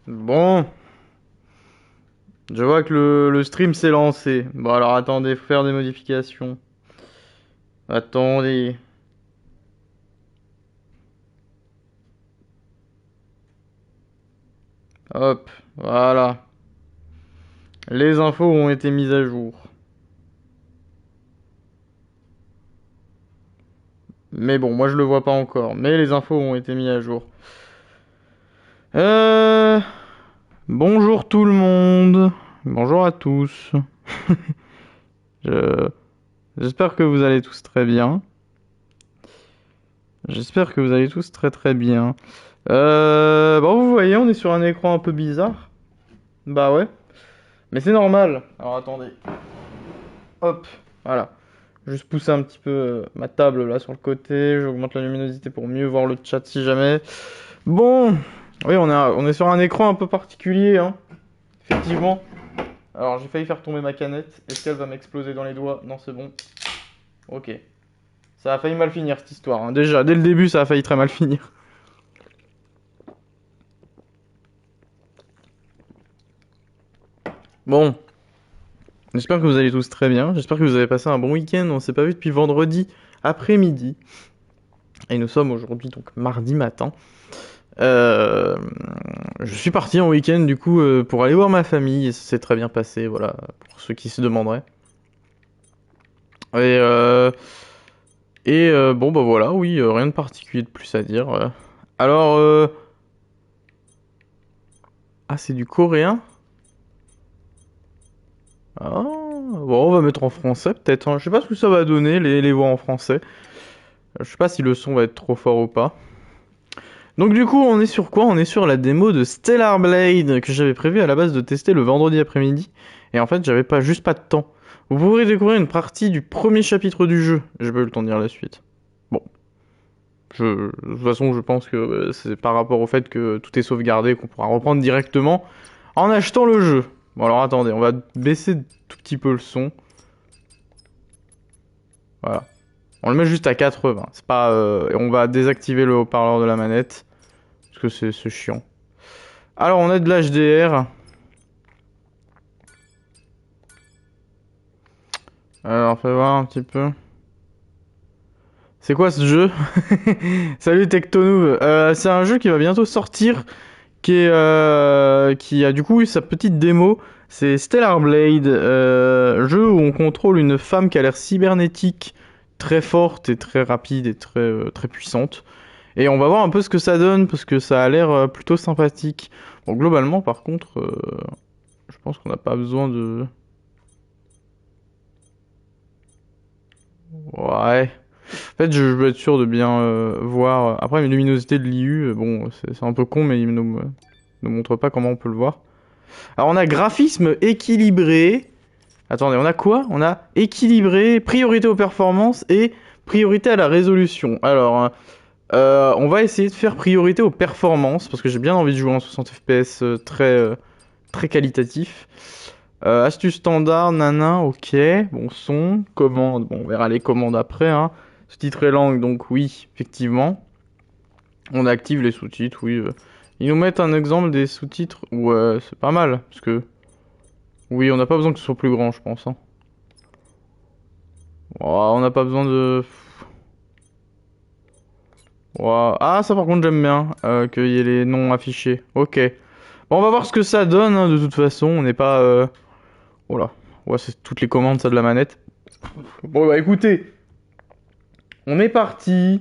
Bon, je vois que le stream s'est lancé. Bon alors attendez, faut faire des modifications. Attendez. Hop, voilà. Les infos ont été mises à jour. Mais bon, moi je le vois pas encore. Mais les infos ont été mises à jour. Euh... Bonjour tout le monde. Bonjour à tous. Je... J'espère que vous allez tous très bien. J'espère que vous allez tous très très bien. Bon, vous voyez, on est sur un écran un peu bizarre. Bah ouais. Mais c'est normal. Alors attendez. Hop, voilà. Juste pousser un petit peu ma table là sur le côté. J'augmente la luminosité pour mieux voir le chat si jamais. Bon, oui, on est sur un écran un peu particulier, hein. Effectivement. Alors j'ai failli faire tomber ma canette. Est-ce qu'elle va m'exploser dans les doigts? Non, c'est bon. Ok. Ça a failli mal finir cette histoire, hein. Déjà, dès le début, ça a failli très mal finir. Bon. J'espère que vous allez tous très bien. J'espère que vous avez passé un bon week-end. On s'est pas vu depuis vendredi après-midi. Et nous sommes aujourd'hui donc mardi matin. Euh, je suis parti en week-end du coup pour aller voir ma famille et ça s'est très bien passé, voilà, pour ceux qui se demanderaient. Et, euh, bon bah voilà, oui, rien de particulier de plus à dire. Alors, ah c'est du coréen? Ah, bon on va mettre en français peut-être, hein. Je sais pas ce que ça va donner les voix en français. Je sais pas si le son va être trop fort ou pas. Donc du coup, on est sur quoi? On est sur la démo de Stellar Blade que j'avais prévu à la base de tester le vendredi après-midi. Et en fait, j'avais pas juste pas de temps. Vous pourrez découvrir une partie du premier chapitre du jeu. J'ai pas eu le temps de lire la suite. Bon, de toute façon, je pense que c'est par rapport au fait que tout est sauvegardé qu'on pourra reprendre directement en achetant le jeu. Bon alors attendez, on va baisser tout petit peu le son. Voilà. On le met juste à 80. C'est pas, et on va désactiver le haut-parleur de la manette parce que c'est chiant. Alors on a de l'HDR. Alors fais voir un petit peu. C'est quoi ce jeu? Salut Tectonoob. C'est un jeu qui va bientôt sortir, qui a du coup eu sa petite démo. C'est Stellar Blade, jeu où on contrôle une femme qui a l'air cybernétique, très forte et très rapide et très puissante. Et on va voir un peu ce que ça donne parce que ça a l'air plutôt sympathique. Bon, globalement, par contre, je pense qu'on n'a pas besoin de. Ouais. En fait, je veux être sûr de bien voir. Après, la luminosité de l'IU, bon, c'est un peu con, mais il ne montre pas comment on peut le voir. Alors, on a graphisme équilibré. Attendez, on a quoi? On a équilibré, priorité aux performances et priorité à la résolution. Alors, on va essayer de faire priorité aux performances parce que j'ai bien envie de jouer en 60 FPS très qualitatif. Astuce standard, nanan, ok. Bon, son, commande. Bon, on verra les commandes après, hein. Sous-titres et langue, donc oui, effectivement. On active les sous-titres, oui. Ils nous mettent un exemple des sous-titres. Ouais, c'est pas mal. Parce que. Oui, on n'a pas besoin que ce soit plus grand, je pense, hein. Ouah, on n'a pas besoin de. Ouah. Ah, ça par contre, j'aime bien. Qu'il y ait les noms affichés. Ok. Bon, on va voir ce que ça donne, hein, de toute façon. On n'est pas. Oh là. Ouais, c'est toutes les commandes, ça, de la manette. Bon, bah écoutez. On est parti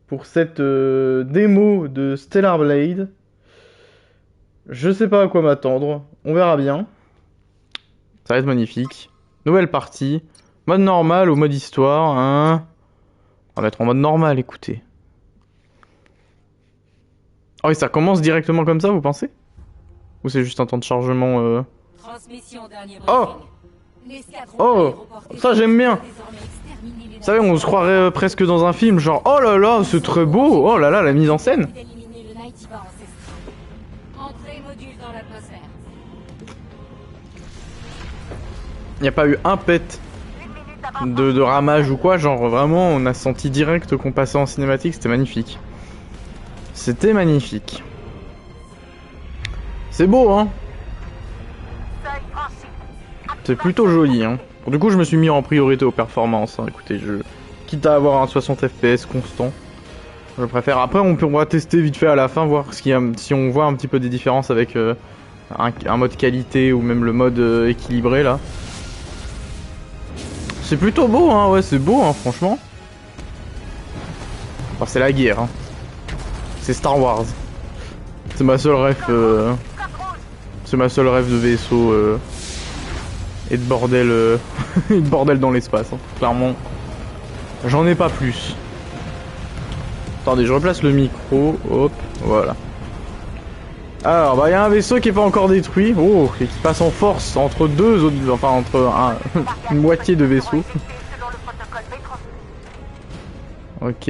pour cette démo de Stellar Blade. Je sais pas à quoi m'attendre. On verra bien. Ça va être magnifique. Nouvelle partie. Mode normal ou mode histoire, hein. On va mettre en mode normal, écoutez. Ah oui, ça commence directement comme ça, vous pensez? Ou c'est juste un temps de chargement Oh! Oh! Ça j'aime bien! Vous savez, on se croirait presque dans un film, genre oh là là, c'est très beau! Oh là là, la mise en scène! Il n'y a pas eu un pet de ramage ou quoi, genre vraiment on a senti direct qu'on passait en cinématique, c'était magnifique. C'était magnifique. C'est beau, hein. C'est plutôt joli, hein. Du coup, je me suis mis en priorité aux performances. Hein. Écoutez, quitte à avoir un 60 FPS constant, je préfère. Après, on pourra tester vite fait à la fin, voir si on voit un petit peu des différences avec un mode qualité ou même le mode équilibré, là. C'est plutôt beau, hein. Ouais, c'est beau, hein, franchement. Enfin, c'est la guerre, hein. C'est Star Wars. C'est ma seule ref. C'est ma seule rêve de vaisseau et de bordel, et de bordel dans l'espace. Hein. Clairement, j'en ai pas plus. Attendez, je replace le micro. Hop, voilà. Alors, bah, il y a un vaisseau qui est pas encore détruit. Oh, et qui passe en force entre deux autres, enfin entre une moitié de vaisseau. Ok.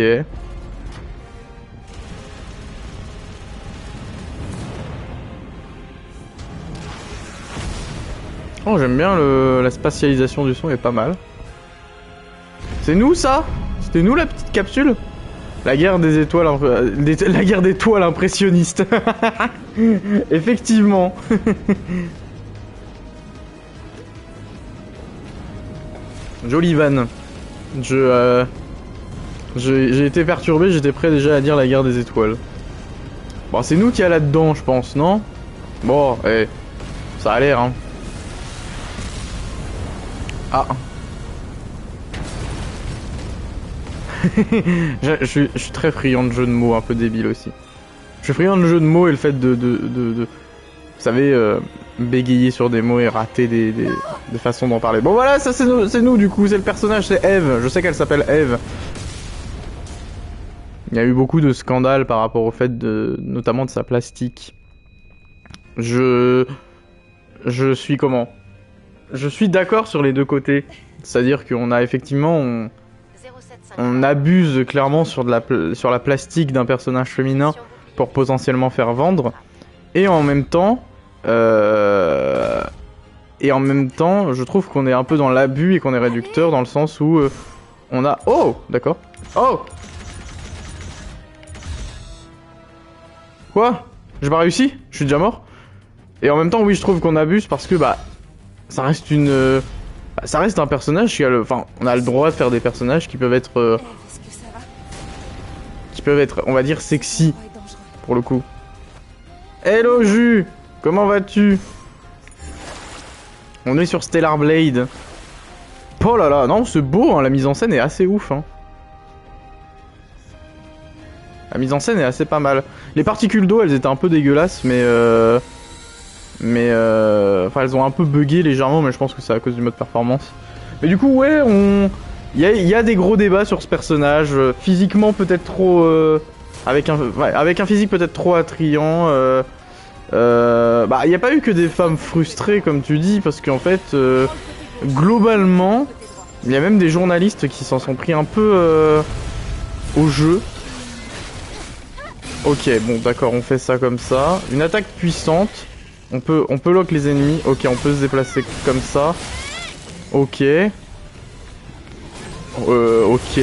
Oh, j'aime bien la spatialisation du son, est pas mal. C'est nous ça? C'était nous la petite capsule? La guerre des étoiles, la guerre d'étoiles impressionniste. Effectivement. Jolie vanne. J'ai été perturbé, j'étais prêt déjà à dire la guerre des étoiles. Bon, c'est nous qui a là-dedans, je pense, non? Bon, ça a l'air, hein. Ah. je suis très friand de jeux de mots un peu débiles aussi. Je suis friand de jeux de mots et le fait vous savez, bégayer sur des mots et rater des façons d'en parler. Bon voilà, ça c'est nous du coup, c'est le personnage, c'est Eve. Je sais qu'elle s'appelle Eve. Il y a eu beaucoup de scandales par rapport au fait notamment de sa plastique. Je suis comment? Je suis d'accord sur les deux côtés. C'est-à-dire qu'on a effectivement... On abuse clairement sur la plastique d'un personnage féminin pour potentiellement faire vendre. Et en même temps... je trouve qu'on est un peu dans l'abus et qu'on est réducteur dans le sens où on a... Oh! D'accord. Oh! Quoi? J'ai pas réussi? Je suis déjà mort? Et en même temps, oui, je trouve qu'on abuse parce que, bah... Ça reste ça reste un personnage qui a enfin, on a le droit de faire des personnages qui peuvent être... on va dire, sexy. Pour le coup. Hello, Jus! Comment vas-tu? On est sur Stellar Blade. Oh là là, non, c'est beau, hein, la mise en scène est assez ouf. Hein. La mise en scène est assez pas mal. Les particules d'eau, elles étaient un peu dégueulasses, enfin, elles ont un peu bugué légèrement, mais je pense que c'est à cause du mode performance. Mais du coup, ouais, il y a des gros débats sur ce personnage. Physiquement, peut-être trop... avec un physique peut-être trop attrayant. Bah, il n'y a pas eu que des femmes frustrées, comme tu dis, parce qu'en fait, globalement, il y a même des journalistes qui s'en sont pris un peu au jeu. Ok, bon, d'accord, on fait ça comme ça. Une attaque puissante. On peut lock les ennemis. Ok, on peut se déplacer comme ça. Ok. Ok.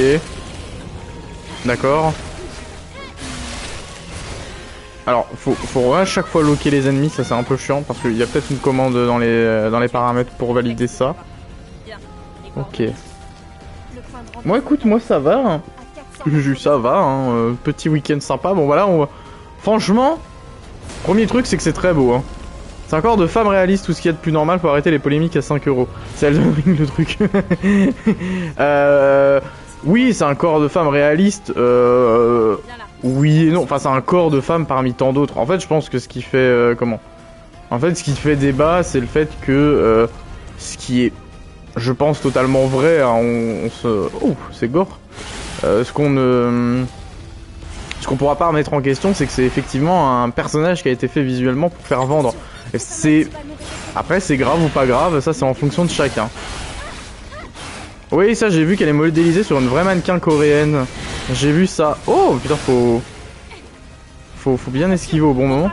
D'accord. Alors, faut à chaque fois locker les ennemis, ça c'est un peu chiant parce qu'il y a peut-être une commande dans les paramètres pour valider ça. Ok. Moi écoute, moi ça va. Hein. Ça va, hein. Petit week-end sympa. Bon voilà, franchement, premier truc c'est que c'est très beau. Hein. C'est un corps de femme réaliste, tout ce qu'il y a de plus normal pour arrêter les polémiques à 5 €. C'est Elden Ring le truc. Oui, c'est un corps de femme réaliste. Oui et non. Enfin, c'est un corps de femme parmi tant d'autres. En fait, je pense que ce qui fait... En fait, ce qui fait débat, c'est le fait que... ce qui est, je pense, totalement vrai, hein, Oh, c'est gore. Ce qu'on pourra pas remettre en question, c'est que c'est effectivement un personnage qui a été fait visuellement pour faire vendre. Et après, c'est grave ou pas grave, ça c'est en fonction de chacun. Oui, ça j'ai vu qu'elle est modélisée sur une vraie mannequin coréenne. J'ai vu ça. Oh putain, faut bien esquiver au bon moment.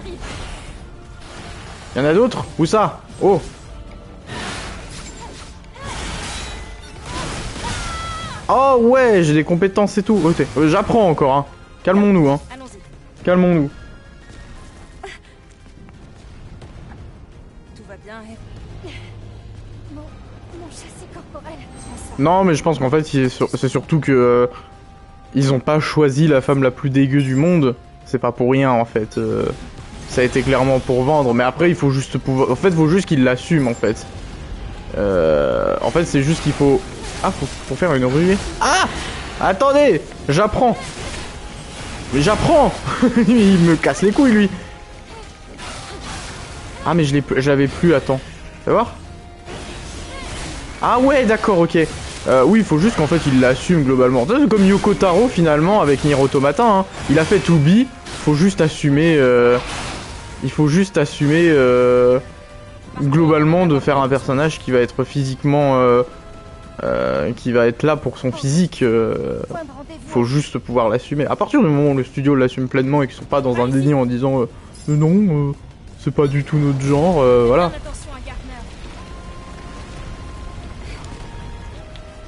Y'en a d'autres? Où ça? Oh. Oh ouais, j'ai des compétences et tout. Ok, j'apprends encore, hein. Calmons-nous, hein. Calmons-nous. tout va bien, Eve. Mon châssis corporel. Non, mais je pense qu'en fait, c'est surtout que ils ont pas choisi la femme la plus dégueu du monde. C'est pas pour rien, en fait. Ça a été clairement pour vendre, mais après, il faut juste pouvoir... En fait, il faut juste qu'ils l'assument, en fait. En fait, c'est juste qu'il faut... Ah, faut faire une ruée. Ah! Attendez! J'apprends! Mais j'apprends! Il me casse les couilles, lui! Ah, mais je l'avais plus, attends. Tu vas voir? Ah ouais, d'accord, ok. Oui, il faut juste qu'en fait, il l'assume globalement. C'est comme Yoko Taro, finalement, avec Nier Automata. Hein. Il a fait To Be, faut juste assumer... Il faut juste assumer... globalement, de faire un personnage qui va être physiquement... qui va être là pour son physique. Faut juste pouvoir l'assumer. À partir du moment où le studio l'assume pleinement et qu'ils sont pas dans un déni en disant non, c'est pas du tout notre genre, voilà.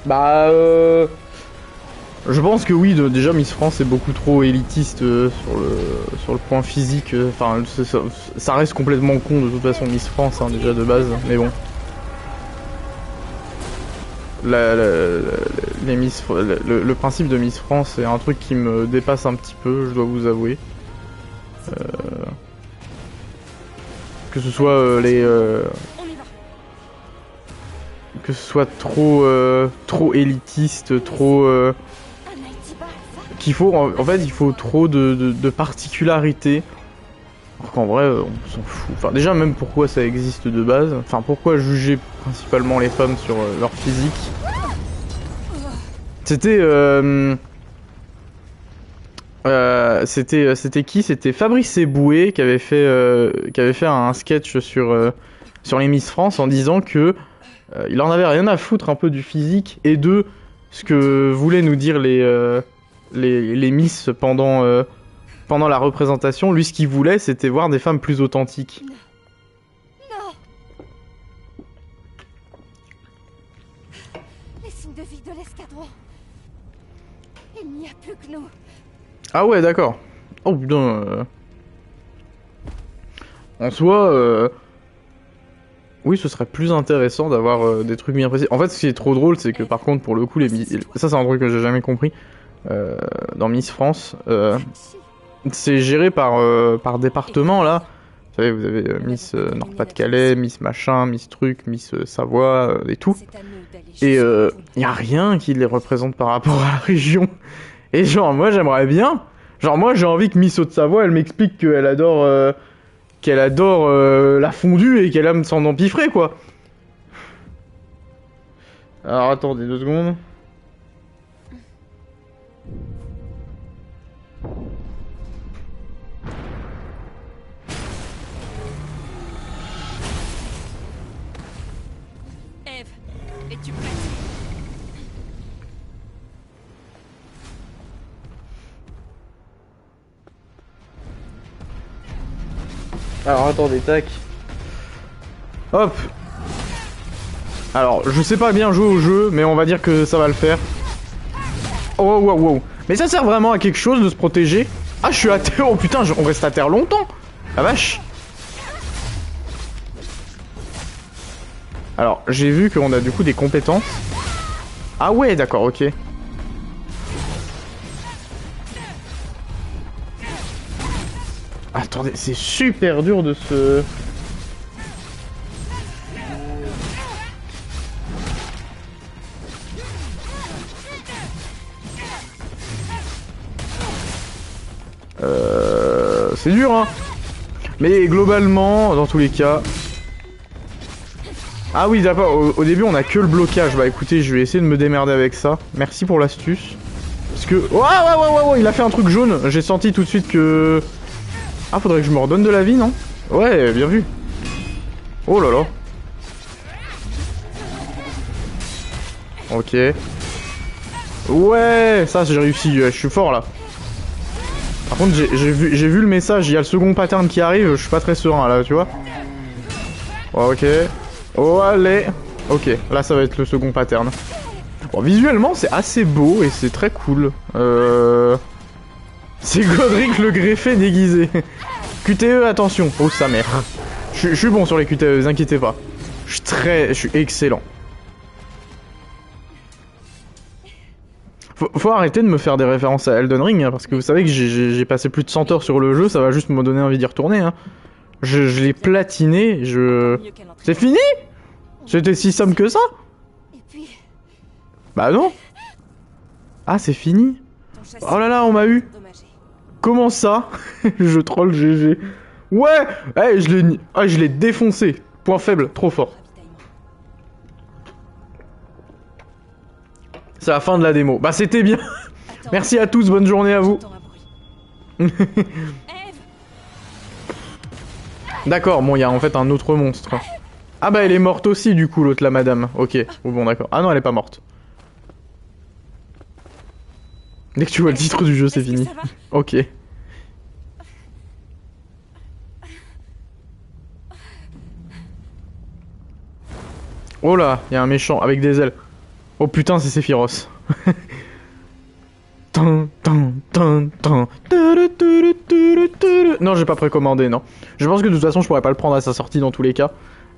Bah, je pense que oui, déjà Miss France est beaucoup trop élitiste sur le point physique. Enfin, ça reste complètement con de toute façon Miss France, hein, déjà de base, mais bon. Le principe de Miss France est un truc qui me dépasse un petit peu, je dois vous avouer. Que ce soit que ce soit trop élitiste, trop qu'il faut en fait il faut trop de particularités. Alors qu'en vrai on s'en fout. Enfin déjà même pourquoi ça existe de base. Enfin pourquoi juger principalement les femmes sur leur physique. C'était qui? C'était Fabrice Eboué qui avait fait un sketch sur les Miss France en disant que il en avait rien à foutre un peu du physique et de ce que voulaient nous dire les Miss pendant la représentation. Lui, ce qu'il voulait, c'était voir des femmes plus authentiques. Non. Les signes de vie de l'escadron. Il n'y a plus que nous. Ah ouais, d'accord. Oh putain. En soi, oui, ce serait plus intéressant d'avoir des trucs bien précis. En fait, ce qui est trop drôle, c'est que par contre, pour le coup, ça c'est un truc que j'ai jamais compris. Dans Miss France, c'est géré par département là. Vous savez, vous avez Miss Nord-Pas-de-Calais, Miss machin, Miss truc, Miss Savoie et tout. Et y a rien qui les représente par rapport à la région. Et genre moi j'aimerais bien. Genre moi j'ai envie que Miss Haute-Savoie elle m'explique qu'elle adore la fondue et qu'elle aime s'en empiffrer quoi. Alors attendez 2 secondes. Eve, es-tu prête? Alors attendez, tac. Hop. Alors, je sais pas bien jouer au jeu, mais on va dire que ça va le faire. Oh, wow, wow. Mais ça sert vraiment à quelque chose de se protéger? Ah, je suis à terre. Oh putain, on reste à terre longtemps. La vache. Alors, j'ai vu qu'on a du coup des compétences. Ah ouais, d'accord, ok. Attendez, c'est super dur de se... C'est dur, hein. Mais globalement, dans tous les cas... Ah oui, d'accord, au début on a que le blocage. Bah écoutez, je vais essayer de me démerder avec ça. Merci pour l'astuce. Parce que... Ouais, il a fait un truc jaune. J'ai senti tout de suite que... Ah, faudrait que je me redonne de la vie, non? Ouais, bien vu. Oh là là. Ok. Ouais, ça j'ai réussi, je suis fort là. Par contre, j'ai vu le message, il y a le second pattern qui arrive, je suis pas très serein là, tu vois. Ok. Oh, allez. Ok, là ça va être le second pattern. Bon, visuellement, c'est assez beau et c'est très cool. C'est Godric le greffé déguisé. QTE, attention. Oh, sa mère. Je Je suis bon sur les QTE, vous inquiétez pas. Je suis excellent. Faut arrêter de me faire des références à Elden Ring, hein, parce que vous savez que j'ai passé plus de 100 heures sur le jeu, ça va juste me donner envie d'y retourner. Hein. Je l'ai platiné, C'est fini? C'était si simple que ça? Et puis, Bah non. Ah, c'est fini? ton châssis Oh là là, on m'a eu. endommagé. Comment ça? Je troll GG. Ouais! Eh, je l'ai défoncé. Point faible, trop fort. Ravitaillement. C'est la fin de la démo. Bah c'était bien. Attends, Merci à tous, bonne journée à vous. j'entends un bruit. Eve, D'accord, bon, il y a en fait un autre monstre. Ah bah elle est morte aussi du coup, l'autre, la madame. Ok, oh, bon d'accord. Ah non, elle est pas morte. Dès que tu vois le titre du jeu, c'est est-ce que fini. ça va? Ok. Oh là, il y a un méchant avec des ailes. Oh putain, c'est Sephiroth. Tan, tan, tan, tan. Non, j'ai pas précommandé, non. Je pense que de toute façon, je pourrais pas le prendre à sa sortie dans tous les cas.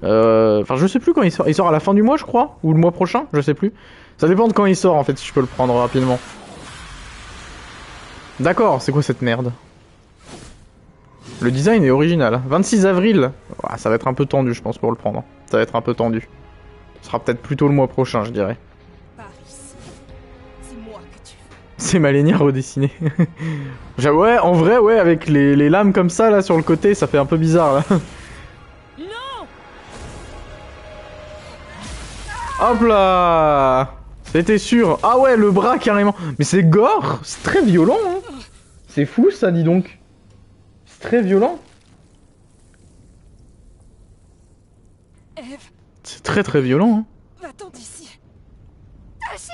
Enfin, je sais plus quand il sort. Il sort à la fin du mois, je crois. Ou le mois prochain, je sais plus. Ça dépend de quand il sort, en fait, si je peux le prendre rapidement. D'accord, c'est quoi cette merde? Le design est original. 26 avril. Ah, ça va être un peu tendu, je pense, pour le prendre. Ça va être un peu tendu. Ce sera peut-être plutôt le mois prochain, je dirais. Par ici. C'est moi que tu veux. C'est Malenia redessiné. Ouais, en vrai, ouais, avec les lames comme ça, là, sur le côté, ça fait un peu bizarre, là. Non! Hop là! C'était sûr. Ah ouais, le bras, carrément. Mais c'est gore. C'est très violent, hein. C'est fou, ça, dis donc. C'est très violent. Eve, C'est très très violent, hein. va-t'en d'ici. Tachi!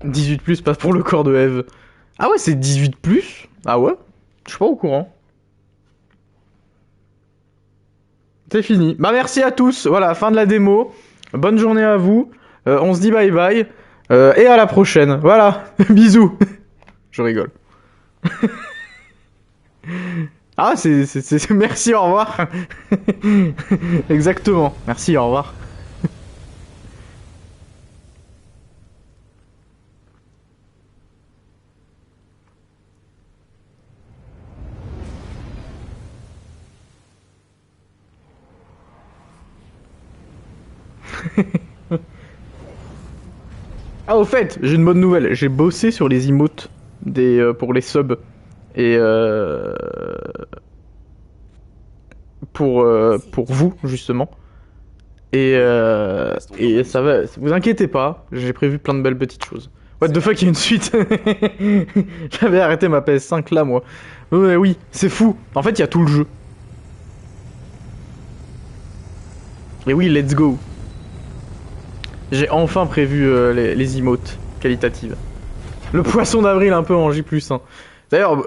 18+, pas pour le corps de Eve. Ah ouais, c'est 18+? Ah ouais? Je suis pas au courant. C'est fini. Bah merci à tous. Voilà, fin de la démo. Bonne journée à vous. On se dit bye bye. Et à la prochaine. Voilà. Bisous. Je rigole. Ah, c'est... Merci, au revoir. Exactement. Merci, au revoir. Ah, au fait, j'ai une bonne nouvelle. J'ai bossé sur les emotes pour les subs. Et pour vous, justement. Et ça va. Vous inquiétez pas, j'ai prévu plein de belles petites choses. What the fuck, il y a une suite. J'avais arrêté ma PS5 là, moi. Ouais, oui, c'est fou. En fait, il y a tout le jeu. Et oui, let's go. J'ai enfin prévu les emotes qualitatives. Le poisson d'avril un peu en J+1. D'ailleurs,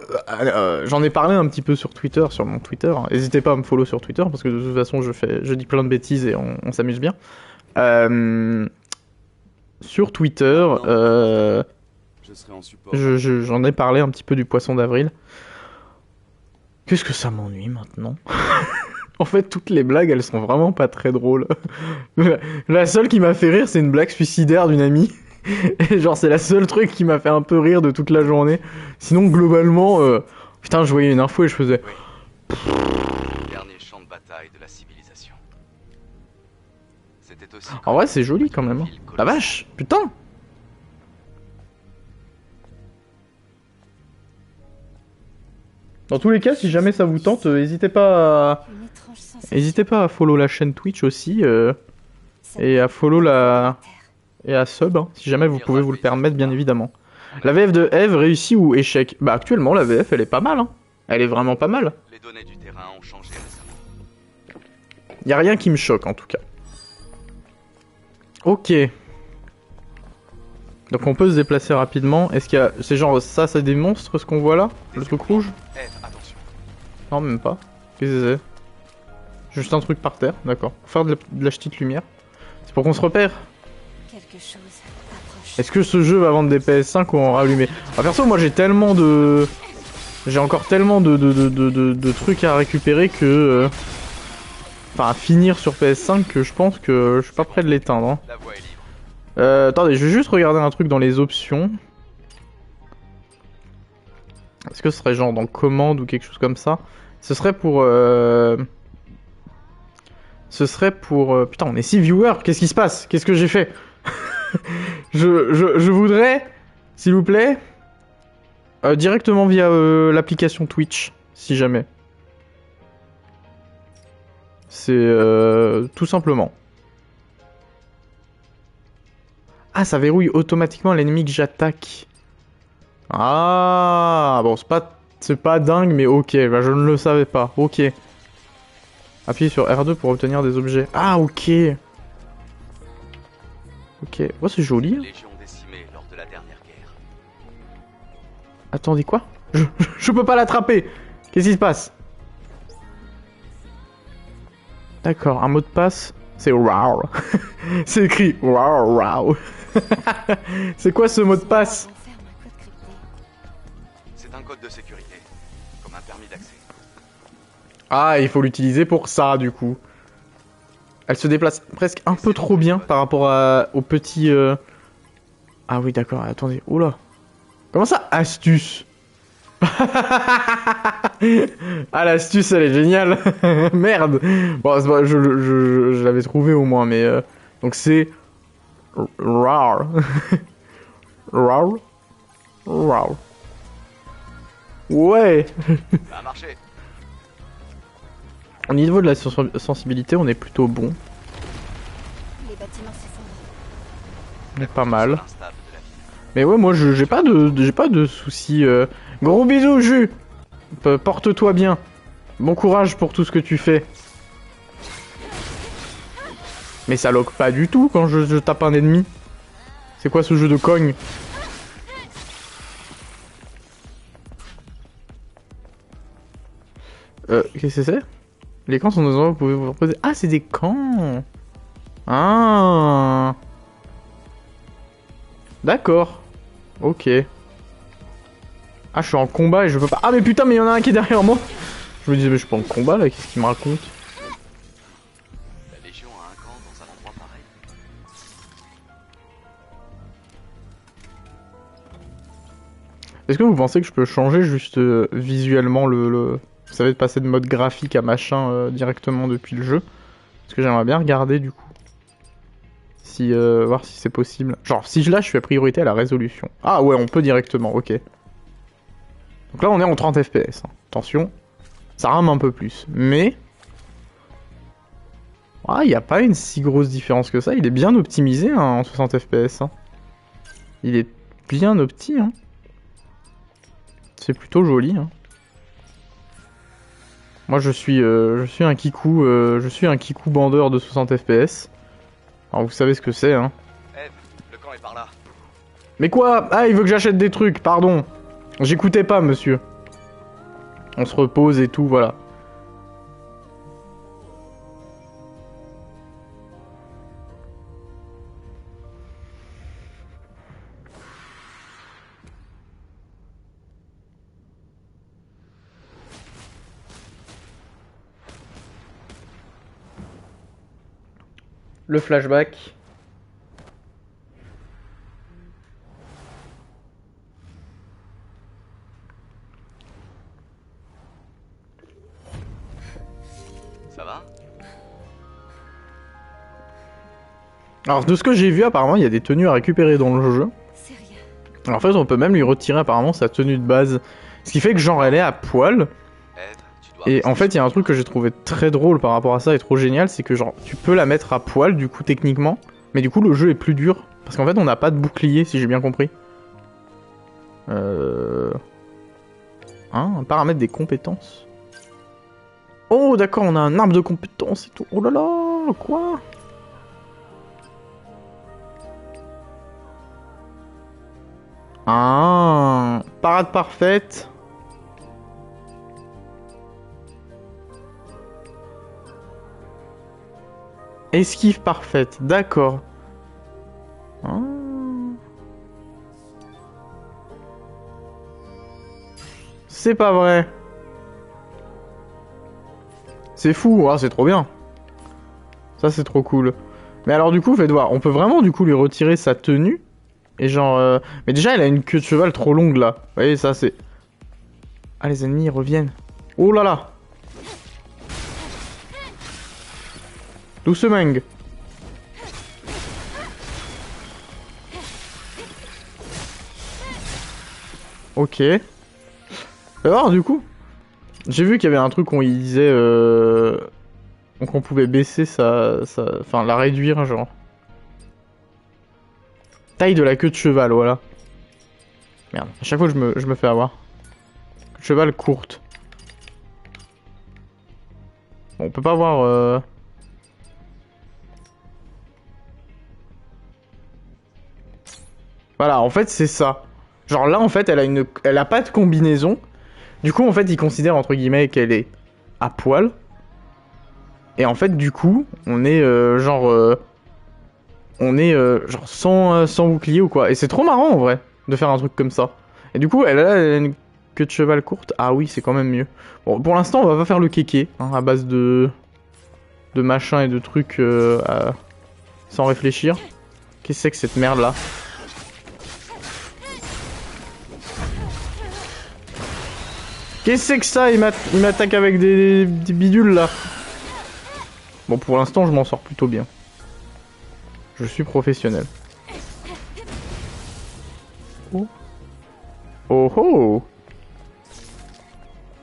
j'en ai parlé un petit peu sur Twitter, sur mon Twitter. N'hésitez pas à me follow sur Twitter parce que de toute façon, je dis plein de bêtises et on s'amuse bien. Sur Twitter, j'en ai parlé un petit peu du poisson d'avril. Qu'est-ce que ça m'ennuie maintenant? En fait, toutes les blagues, elles sont vraiment pas très drôles. La seule qui m'a fait rire, c'est une blague suicidaire d'une amie. Et genre, c'est la seule truc qui m'a fait un peu rire de toute la journée. Sinon, globalement, putain, je voyais une info et je faisais... Dernier champ de bataille de la civilisation. C'était aussi... En vrai, c'est joli quand même. Hein. La vache, putain! Dans tous les cas, si jamais ça vous tente, n'hésitez pas à... Une étrange sensation. N'hésitez pas à follow la chaîne Twitch aussi, et à follow la... et à sub, hein, si jamais vous pouvez vous le permettre, bien évidemment. La VF de Eve réussit ou échec? Bah actuellement, la VF, elle est pas mal, hein. Elle est vraiment pas mal. Les données du terrain ont changé récemment. Y a rien qui me choque, en tout cas. Ok. Donc on peut se déplacer rapidement. Est-ce qu'il y a... C'est genre, ça, c'est des monstres, ce qu'on voit là? Le truc rouge? Eve, attention. Non, même pas. Qu'est-ce que c'est? Juste un truc par terre, d'accord. Pour faire de la petite lumière. C'est pour qu'on se repère. Quelque chose approche. Est-ce que ce jeu va vendre des PS5 ou en rallumer? Ah, perso, moi j'ai tellement de... J'ai encore tellement de trucs à récupérer que... Enfin, à finir sur PS5 que je pense que je suis pas prêt de l'éteindre. Hein. La voie est libre. Attendez, je vais juste regarder un truc dans les options. Est-ce que ce serait genre dans commande ou quelque chose comme ça? Ce serait pour... Ce serait pour... Putain, on est 6 viewers, qu'est-ce qui se passe? Qu'est-ce que j'ai fait? je voudrais, s'il vous plaît, directement via l'application Twitch, si jamais. C'est tout simplement. Ah, ça verrouille automatiquement l'ennemi que j'attaque. Ah, bon, c'est pas dingue, mais ok, bah, je ne le savais pas. Ok. Appuyez sur R2 pour obtenir des objets. Ah, ok. Ok. Oh, c'est joli. Hein. Légion décimée lors de la dernière guerre. Attendez, quoi? Je peux pas l'attraper. Qu'est-ce qui se passe? D'accord, un mot de passe. C'est WOW. C'est écrit WOW WOW. C'est quoi ce mot de passe? C'est un code de sécurité, comme un permis d'accès. Ah, il faut l'utiliser pour ça, du coup. Elle se déplace presque un peu trop bien par rapport au petit... Ah oui, d'accord, attendez. Oula. Comment ça, astuce? Ah, l'astuce, elle est géniale. Merde. Bon, je l'avais trouvé au moins, mais... Donc c'est... Rar. Rar. Rar. Ouais. Ça a marché. Au niveau de la sensibilité, on est plutôt bon. Les bâtiments s'effondrent. On est pas mal. Instable de la ville. Mais ouais, moi j'ai pas de soucis. Gros bisous, Jus. Porte-toi bien. Bon courage pour tout ce que tu fais. Mais ça loque pas du tout quand je tape un ennemi. C'est quoi ce jeu de cogne? Qu'est-ce que c'est? Les camps sont des endroits où vous pouvez vous reposer. Ah, c'est des camps. Ah. D'accord. Ok. Ah, je suis en combat et je peux pas... Ah, mais putain, mais il y en a un qui est derrière moi. Je me disais, mais je suis pas en combat, là. Qu'est-ce qu'il me raconte? La Légion a un camp dans un endroit pareil. Est-ce que vous pensez que je peux changer juste visuellement le... Vous savez, de passer de mode graphique à machin directement depuis le jeu? Parce que j'aimerais bien regarder, du coup. Si, voir si c'est possible. Genre, si je lâche, je fais priorité à la résolution. Ah ouais, on peut directement, ok. Donc là, on est en 30 FPS. Hein. Attention, ça rame un peu plus. Mais... Ah, il n'y a pas une si grosse différence que ça. Il est bien optimisé hein, en 60 FPS. Hein. Il est bien opti. Hein. C'est plutôt joli. Hein. Moi, je suis un kikou, bandeur de 60 FPS. Alors, vous savez ce que c'est, hein. Eve, le camp est par là. Mais quoi? Ah, il veut que j'achète des trucs, pardon. J'écoutais pas, monsieur. On se repose et tout, voilà. Le flashback. Ça va? Alors de ce que j'ai vu apparemment il y a des tenues à récupérer dans le jeu. C'est rien. Alors, en fait on peut même lui retirer apparemment sa tenue de base. Ce qui fait que genre elle est à poil. Eve, tu dois... Et en fait il y a un truc que j'ai trouvé très drôle par rapport à ça et trop génial. C'est que genre tu peux la mettre à poil du coup techniquement. Mais du coup le jeu est plus dur. Parce qu'en fait on n'a pas de bouclier si j'ai bien compris. Hein, un paramètre des compétences. Oh d'accord on a un arbre de compétences et tout. Oh là là quoi? Ah, parade parfaite. Esquive parfaite, d'accord. Ah. C'est pas vrai. C'est fou, ah, c'est trop bien. Ça c'est trop cool. Mais alors du coup, faites voir, on peut vraiment du coup lui retirer sa tenue. Et genre... Mais déjà, elle a une queue de cheval trop longue là. Vous voyez, ça c'est... Ah, les ennemis, ils reviennent. Oh là là. Doucement. Ok. Alors du coup, j'ai vu qu'il y avait un truc où il disait qu'on pouvait baisser enfin la réduire genre. Taille de la queue de cheval, voilà. Merde, à chaque fois je me fais avoir. Queue de cheval courte. Bon, on peut pas voir... Voilà, en fait c'est ça. Genre là en fait elle a pas de combinaison. Du coup en fait il considère entre guillemets qu'elle est à poil. Et en fait du coup on est genre sans bouclier ou quoi. Et c'est trop marrant en vrai de faire un truc comme ça. Et du coup elle a une queue de cheval courte. Ah oui c'est quand même mieux. Bon pour l'instant on va pas faire le kéké hein, à base de machins et de trucs sans réfléchir. Qu'est-ce que c'est que cette merde là? Qu'est-ce que c'est que ça? Il m'attaque avec des bidules là. Bon, pour l'instant, je m'en sors plutôt bien. Je suis professionnel. Oh. Oh oh.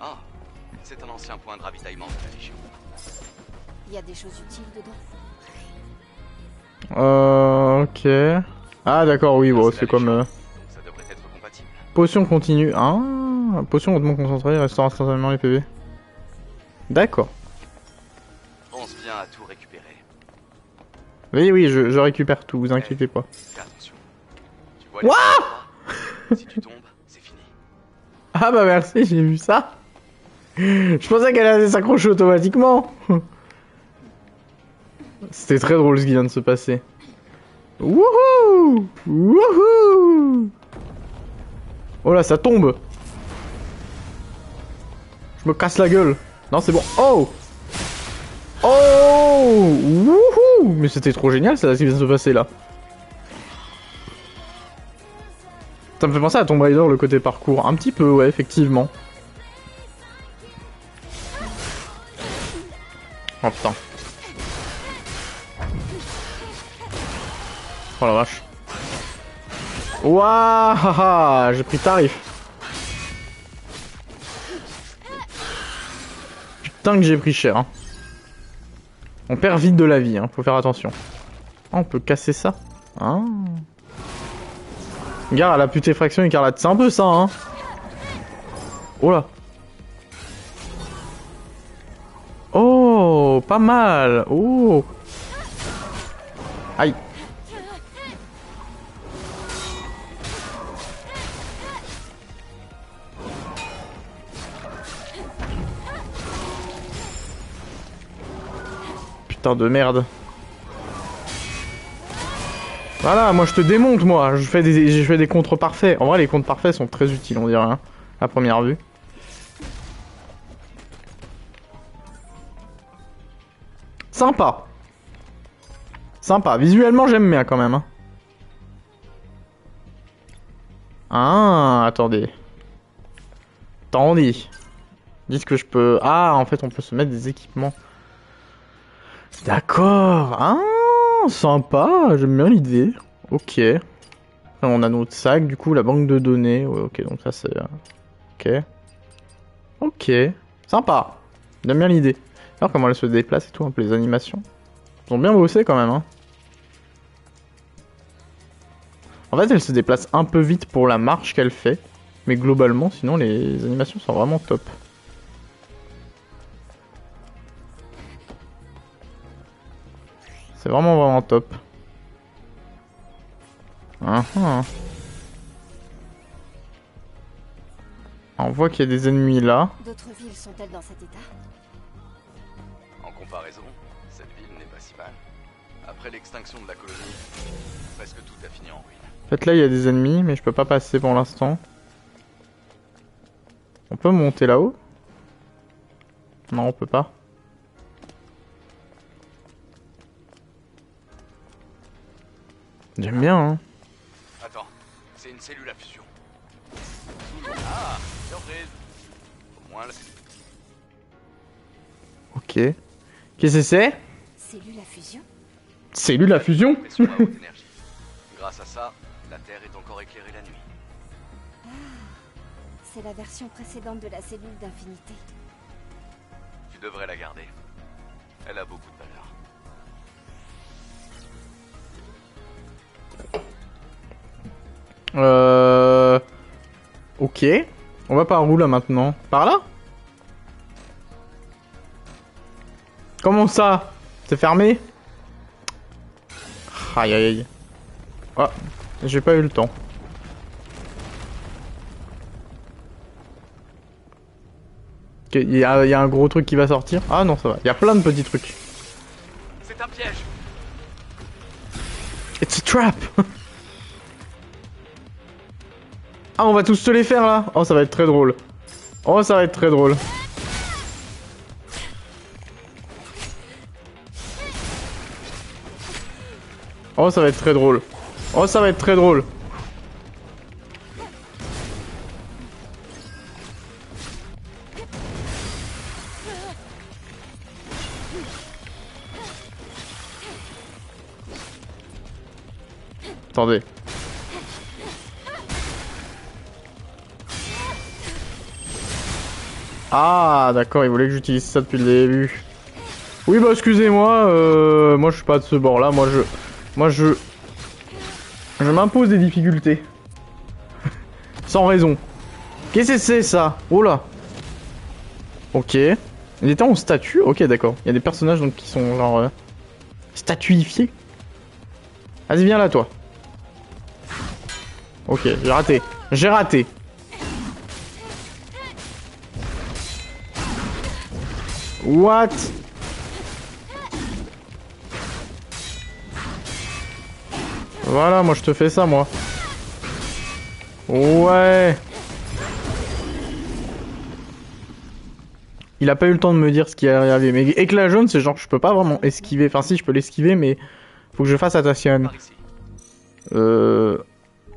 Ah, c'est un ancien point de ravitaillement de la Légion. Il y a des choses utiles dedans. Ok. Ah d'accord, oui, bon, c'est comme... Donc ça devrait être compatible. Potion continue. Ah, potion hautement concentrée, restaure instantanément les PV. D'accord. Pense bien à tout récupérer. Oui, oui, je récupère tout, vous inquiétez pas. Fais attention. Tu vois si tu tombes, c'est fini. Ah bah merci, j'ai vu ça. Je pensais qu'elle allait s'accrocher automatiquement. C'était très drôle ce qui vient de se passer. Wouhou! Wouhou! Oh là, ça tombe. Je me casse la gueule. Non, c'est bon. Oh! Oh! Wouhou! Mais c'était trop génial ça, ce qui vient de se passer là. Ça me fait penser à Tomb Raider, le côté parcours. Un petit peu, ouais, effectivement. Oh putain. Oh la vache. Waouh, j'ai pris tarif. Putain que j'ai pris cher. Hein. On perd vite de la vie, hein. Faut faire attention. Ah, on peut casser ça. Ah. Regarde, à la putéfraction écarlate. C'est un peu ça, hein. Oh là. Oh, pas mal. Oh. Aïe. Putain de merde. Voilà, moi je te démonte, moi. Je fais des contres parfaits. En vrai, les contres parfaits sont très utiles, on dirait, hein, à première vue. Sympa. Sympa. Visuellement, j'aime bien quand même. Hein. Ah, attendez. Attendez. Dites que je peux... Ah, en fait, on peut se mettre des équipements. D'accord. Ah, sympa. J'aime bien l'idée. Ok. On a notre sac, du coup, la banque de données. Ouais, ok, donc ça, c'est... Ok. Ok. Sympa. J'aime bien l'idée. Alors comment elle se déplace et tout, un peu les animations. Ils ont bien bossé quand même, hein. En fait, elle se déplace un peu vite pour la marche qu'elle fait. Mais globalement, sinon, les animations sont vraiment top. C'est vraiment top. On voit qu'il y a des ennemis là. D'autres villes sont-elles dans cet état? En comparaison, cette ville n'est pas si mal. Après l'extinction de la colonie, presque tout a fini en ruine. En fait là il y a des ennemis mais je peux pas passer pour l'instant. Bon, peut monter là-haut? Non, on peut pas. J'aime bien, hein. Attends, c'est une cellule à fusion. Ah, surprise. Au moins, Ok. Qu'est-ce que c'est? Cellule à fusion? Cellule à fusion? pression à haute énergie. Grâce à ça, la Terre est encore éclairée la nuit. C'est la version précédente de la cellule d'infinité. Tu devrais la garder. Elle a beaucoup de valeur. Ok. On va par où là maintenant? Par là? Comment ça? C'est fermé? Aïe aïe aïe. Ah, j'ai pas eu le temps. Ok, il y a un gros truc qui va sortir. Ah non, ça va. Il y a plein de petits trucs. C'est un piège. It's a trap. Ah, on va tous se les faire là. Oh, ça va être très drôle. Oh, ça va être très drôle. Oh, ça va être très drôle. Oh, ça va être très drôle. Attendez. Ah, d'accord, il voulait que j'utilise ça depuis le début. Oui, bah excusez-moi, moi je suis pas de ce bord-là, moi je m'impose des difficultés. Sans raison. Qu'est-ce que c'est ça? Oh là. Ok. Il était en statue? Ok, d'accord. Il y a des personnages donc qui sont genre statuifiés. Vas-y, viens là, toi. Ok, j'ai raté. J'ai raté. What? Voilà, moi je te fais ça, moi. Ouais. Il a pas eu le temps de me dire ce qui allait arriver. Mais éclat jaune, c'est genre je peux pas vraiment esquiver. Enfin si, je peux l'esquiver, mais faut que je fasse attention. Par ici.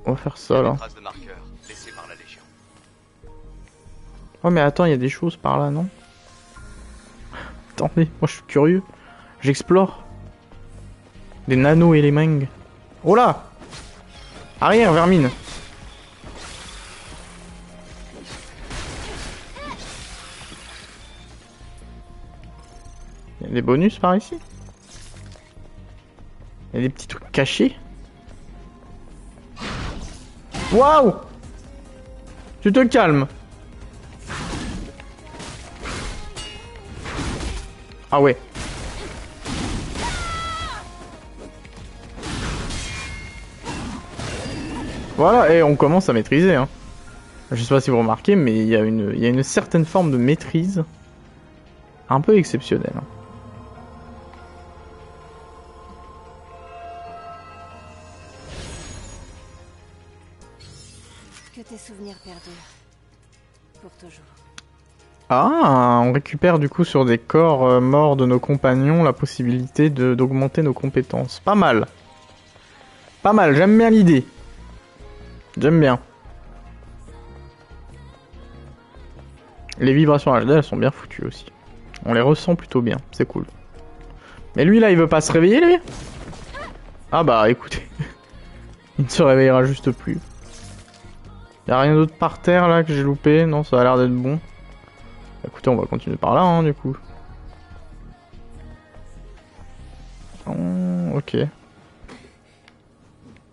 On va faire Il y ça a là. des traces de marqueurs laissées par la Légion. Oh mais attends, il y a des choses par là, non? Attendez, moi je suis curieux. J'explore. Des nano-éléments. Oh là! Arrière, vermine. Il y a des bonus par ici? Il y a des petits trucs cachés? Waouh! Tu te calmes. Ah ouais. Voilà, et on commence à maîtriser. Hein. Je sais pas si vous remarquez, mais il y a une certaine forme de maîtrise un peu exceptionnelle. Hein. Que tes souvenirs perdurent. Pour toujours. Ah, on récupère du coup sur des corps morts de nos compagnons la possibilité d'augmenter nos compétences. Pas mal. Pas mal, j'aime bien l'idée. J'aime bien. Les vibrations HD, elles sont bien foutues aussi. On les ressent plutôt bien, c'est cool. Mais lui là, il veut pas se réveiller lui? Ah bah écoutez. Il ne se réveillera juste plus. Y'a rien d'autre par terre là que j'ai loupé? Non, ça a l'air d'être bon. Écoutez, on va continuer par là, hein, du coup. Oh, ok.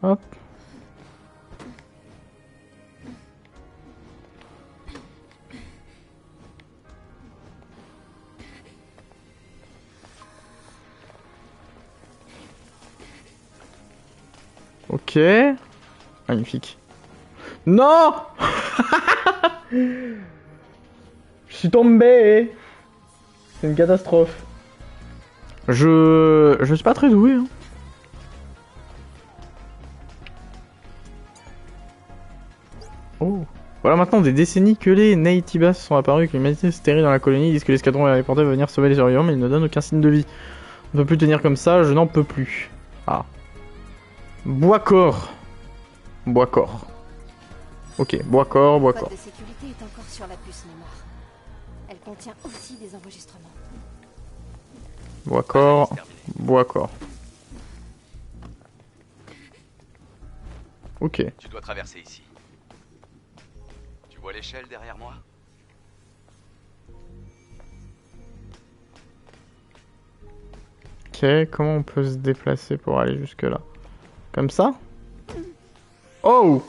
Hop. Ok. Magnifique. Non! Je suis tombé. C'est une catastrophe. Je suis pas très doué. Hein. Oh. Voilà maintenant des décennies que les Naytibas sont apparus, que l'humanité s'est terrée dans la colonie, ils disent que l'escadron est reporté va venir sauver les survivants, mais ils ne donnent aucun signe de vie. On ne peut plus tenir comme ça, je n'en peux plus. Ah. Bois-corps. Bois-corps. Ok, bois-corps, Le bois-corps. code de sécurité est encore sur la puce mémoire. Elle contient aussi des enregistrements. Bois-corps, Terminé. bois-corps. Ok. Tu dois traverser ici. Tu vois l'échelle derrière moi? Ok, comment on peut se déplacer pour aller jusque là? Comme ça? Oh!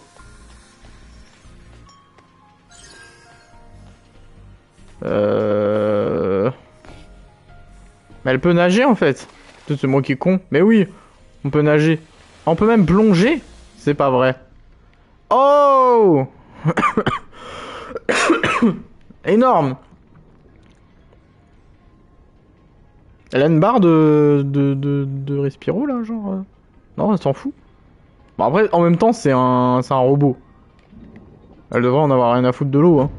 Mais elle peut nager en fait. Peut-être c'est moi qui est con. Mais oui, on peut nager. On peut même plonger? C'est pas vrai. Oh! Énorme! Elle a une barre de respiro là, genre. Non, elle s'en fout. Bon, après, en même temps, c'est un robot. Elle devrait en avoir rien à foutre de l'eau, hein.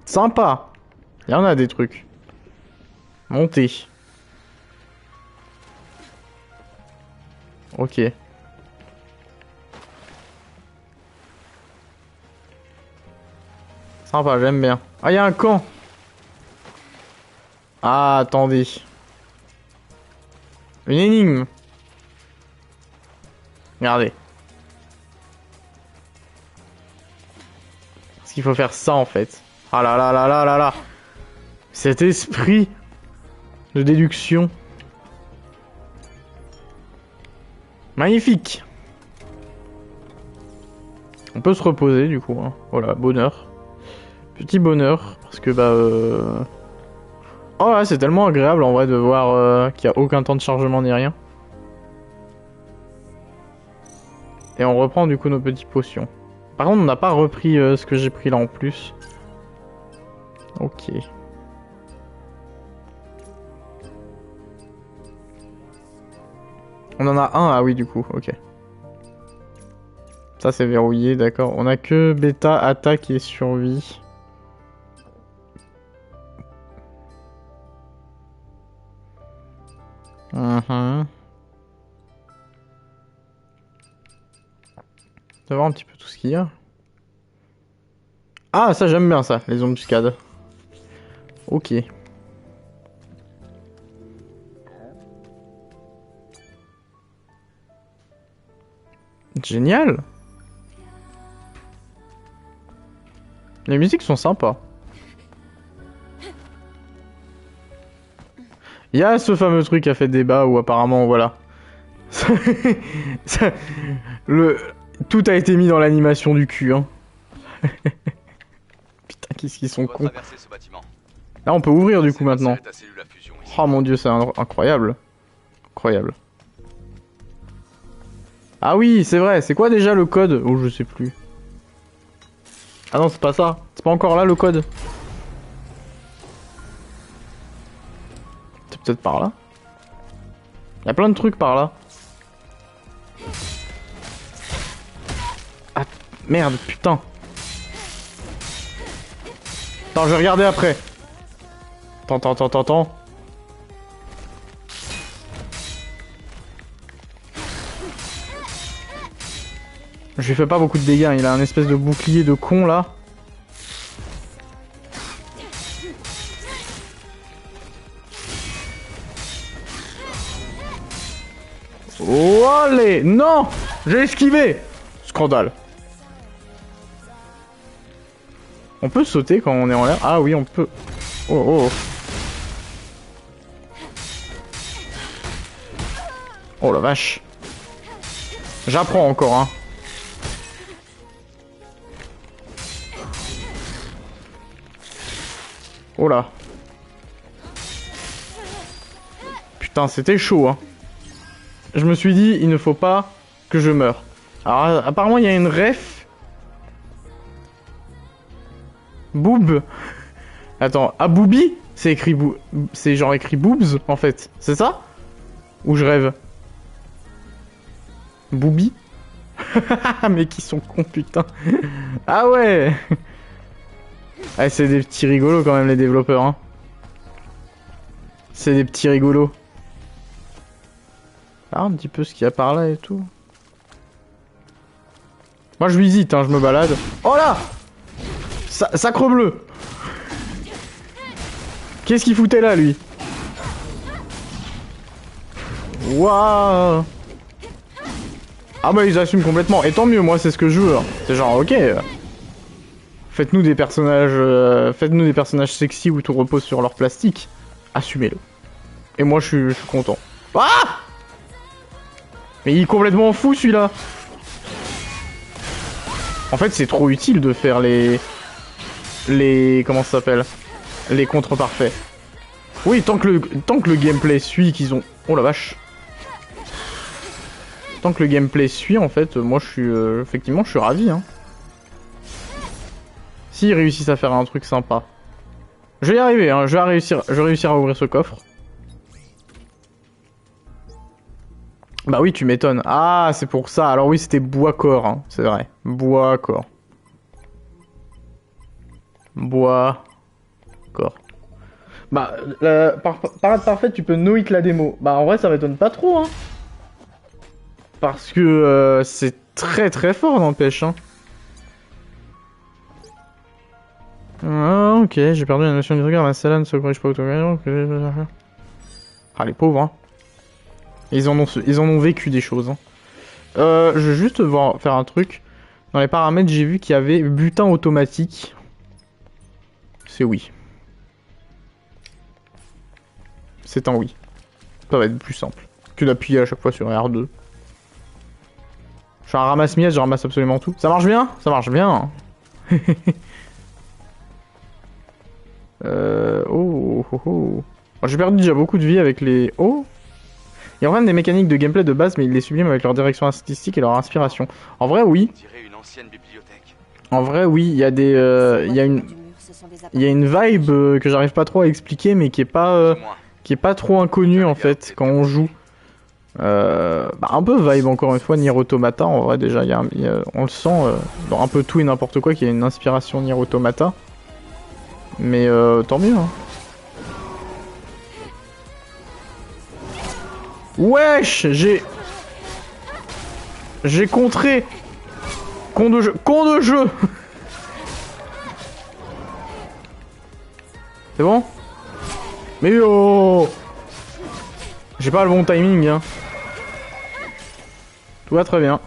Sympa! Il y en a des trucs. Monter. Ok. Sympa, j'aime bien. Ah, il y a un camp! Ah, attendez. Une énigme. Regardez. Est-ce qu'il faut faire ça en fait? Ah là là là là là là. Cet esprit de déduction. Magnifique. On peut se reposer du coup. Hein. Voilà, bonheur. Petit bonheur. Parce que bah... Oh là, c'est tellement agréable en vrai de voir qu'il n'y a aucun temps de chargement ni rien. Et on reprend du coup nos petites potions. Par contre, on n'a pas repris ce que j'ai pris là en plus. Ok. On en a un, ah oui du coup, ok. Ça c'est verrouillé, d'accord. On a que bêta, attaque et survie. On va voir un petit peu tout ce qu'il y a. Ah, ça j'aime bien ça, les embuscades. Ok. Génial. Les musiques sont sympas. Il y a ce fameux truc qui a fait débat où apparemment, voilà. Tout a été mis dans l'animation du cul, hein. Putain, qu'est-ce qu'ils sont Tu dois cons. traverser ce bâtiment. Là, on peut ouvrir du coup C'est maintenant. ta cellule à fusion ici. Oh mon dieu, c'est incroyable. Incroyable. Ah oui, c'est vrai. C'est quoi déjà le code? Oh, je sais plus. Ah non, c'est pas ça. C'est pas encore là le code. C'est peut-être par là. Il y a plein de trucs par là. Ah, merde, putain. Attends, je vais regarder après. Attends. Je lui fais pas beaucoup de dégâts, il a un espèce de bouclier de con là. Oh allez, non, j'ai esquivé. Scandale. On peut sauter quand on est en l'air? Ah oui, on peut. Oh. Oh la vache. J'apprends encore, hein. Oh là. Putain, c'était chaud, hein. Je me suis dit, il ne faut pas que je meure. Alors, apparemment, il y a une ref. Boob. Attends, Aboubi? C'est écrit c'est genre écrit boobs, en fait. C'est ça? Ou je rêve? Booby? Mais qui sont cons, putain. Ah ouais. Ah, c'est des petits rigolos quand même, les développeurs. Hein. C'est des petits rigolos. Ah, un petit peu ce qu'il y a par là et tout. Moi, je visite, hein, je me balade. Oh là! Sacre bleu! Qu'est-ce qu'il foutait là, lui? Waouh! Ah bah ils assument complètement, et tant mieux, moi c'est ce que je veux. C'est genre ok, faites-nous des personnages sexy où tout repose sur leur plastique, assumez-le. Et moi je suis content. Ah! Mais il est complètement fou celui-là. En fait c'est trop utile de faire les comment ça s'appelle? Les contres parfaits. Oui, tant que le gameplay suit qu'ils ont... Oh la vache. Tant que le gameplay suit, en fait, moi je suis... effectivement, je suis ravi. Hein. S'ils réussissent à faire un truc sympa. Je vais y arriver, hein. Je vais réussir à ouvrir ce coffre. Bah oui, tu m'étonnes. Ah, c'est pour ça. Alors oui, c'était bois-corps, hein. C'est vrai. Bois-corps. Bois-corps. Bah, parade parfaite, tu peux no-hit la démo. Bah en vrai, ça m'étonne pas trop, hein. Parce que c'est très très fort, n'empêche, hein. Ah, ok, j'ai perdu la notion du regard. Ma salade ne se corrige pas autant. Ah, les pauvres, hein. Ils en ont vécu des choses, hein. Je vais juste faire un truc. Dans les paramètres, j'ai vu qu'il y avait butin automatique. C'est oui. C'est un oui. Ça va être plus simple que d'appuyer à chaque fois sur R2. Je fais un ramasse-miettes, je ramasse absolument tout. Ça marche bien? Ça marche bien. Oh. J'ai perdu déjà beaucoup de vie avec les... Oh. Il y a vraiment des mécaniques de gameplay de base, mais ils les subliment avec leur direction artistique et leur inspiration. En vrai, oui. En vrai, oui, il y a des... il y a une vibe que j'arrive pas trop à expliquer, mais qui est pas trop inconnue, en fait, quand on joue. Un peu vibe, encore une fois, Nier Automata. En vrai, déjà, on le sent dans un peu tout et n'importe quoi, qu'il y a une inspiration Nier Automata. Mais tant mieux, hein. Wesh, j'ai contré. Con de jeu. C'est bon? Mais oh, j'ai pas le bon timing, hein. Tout va très bien.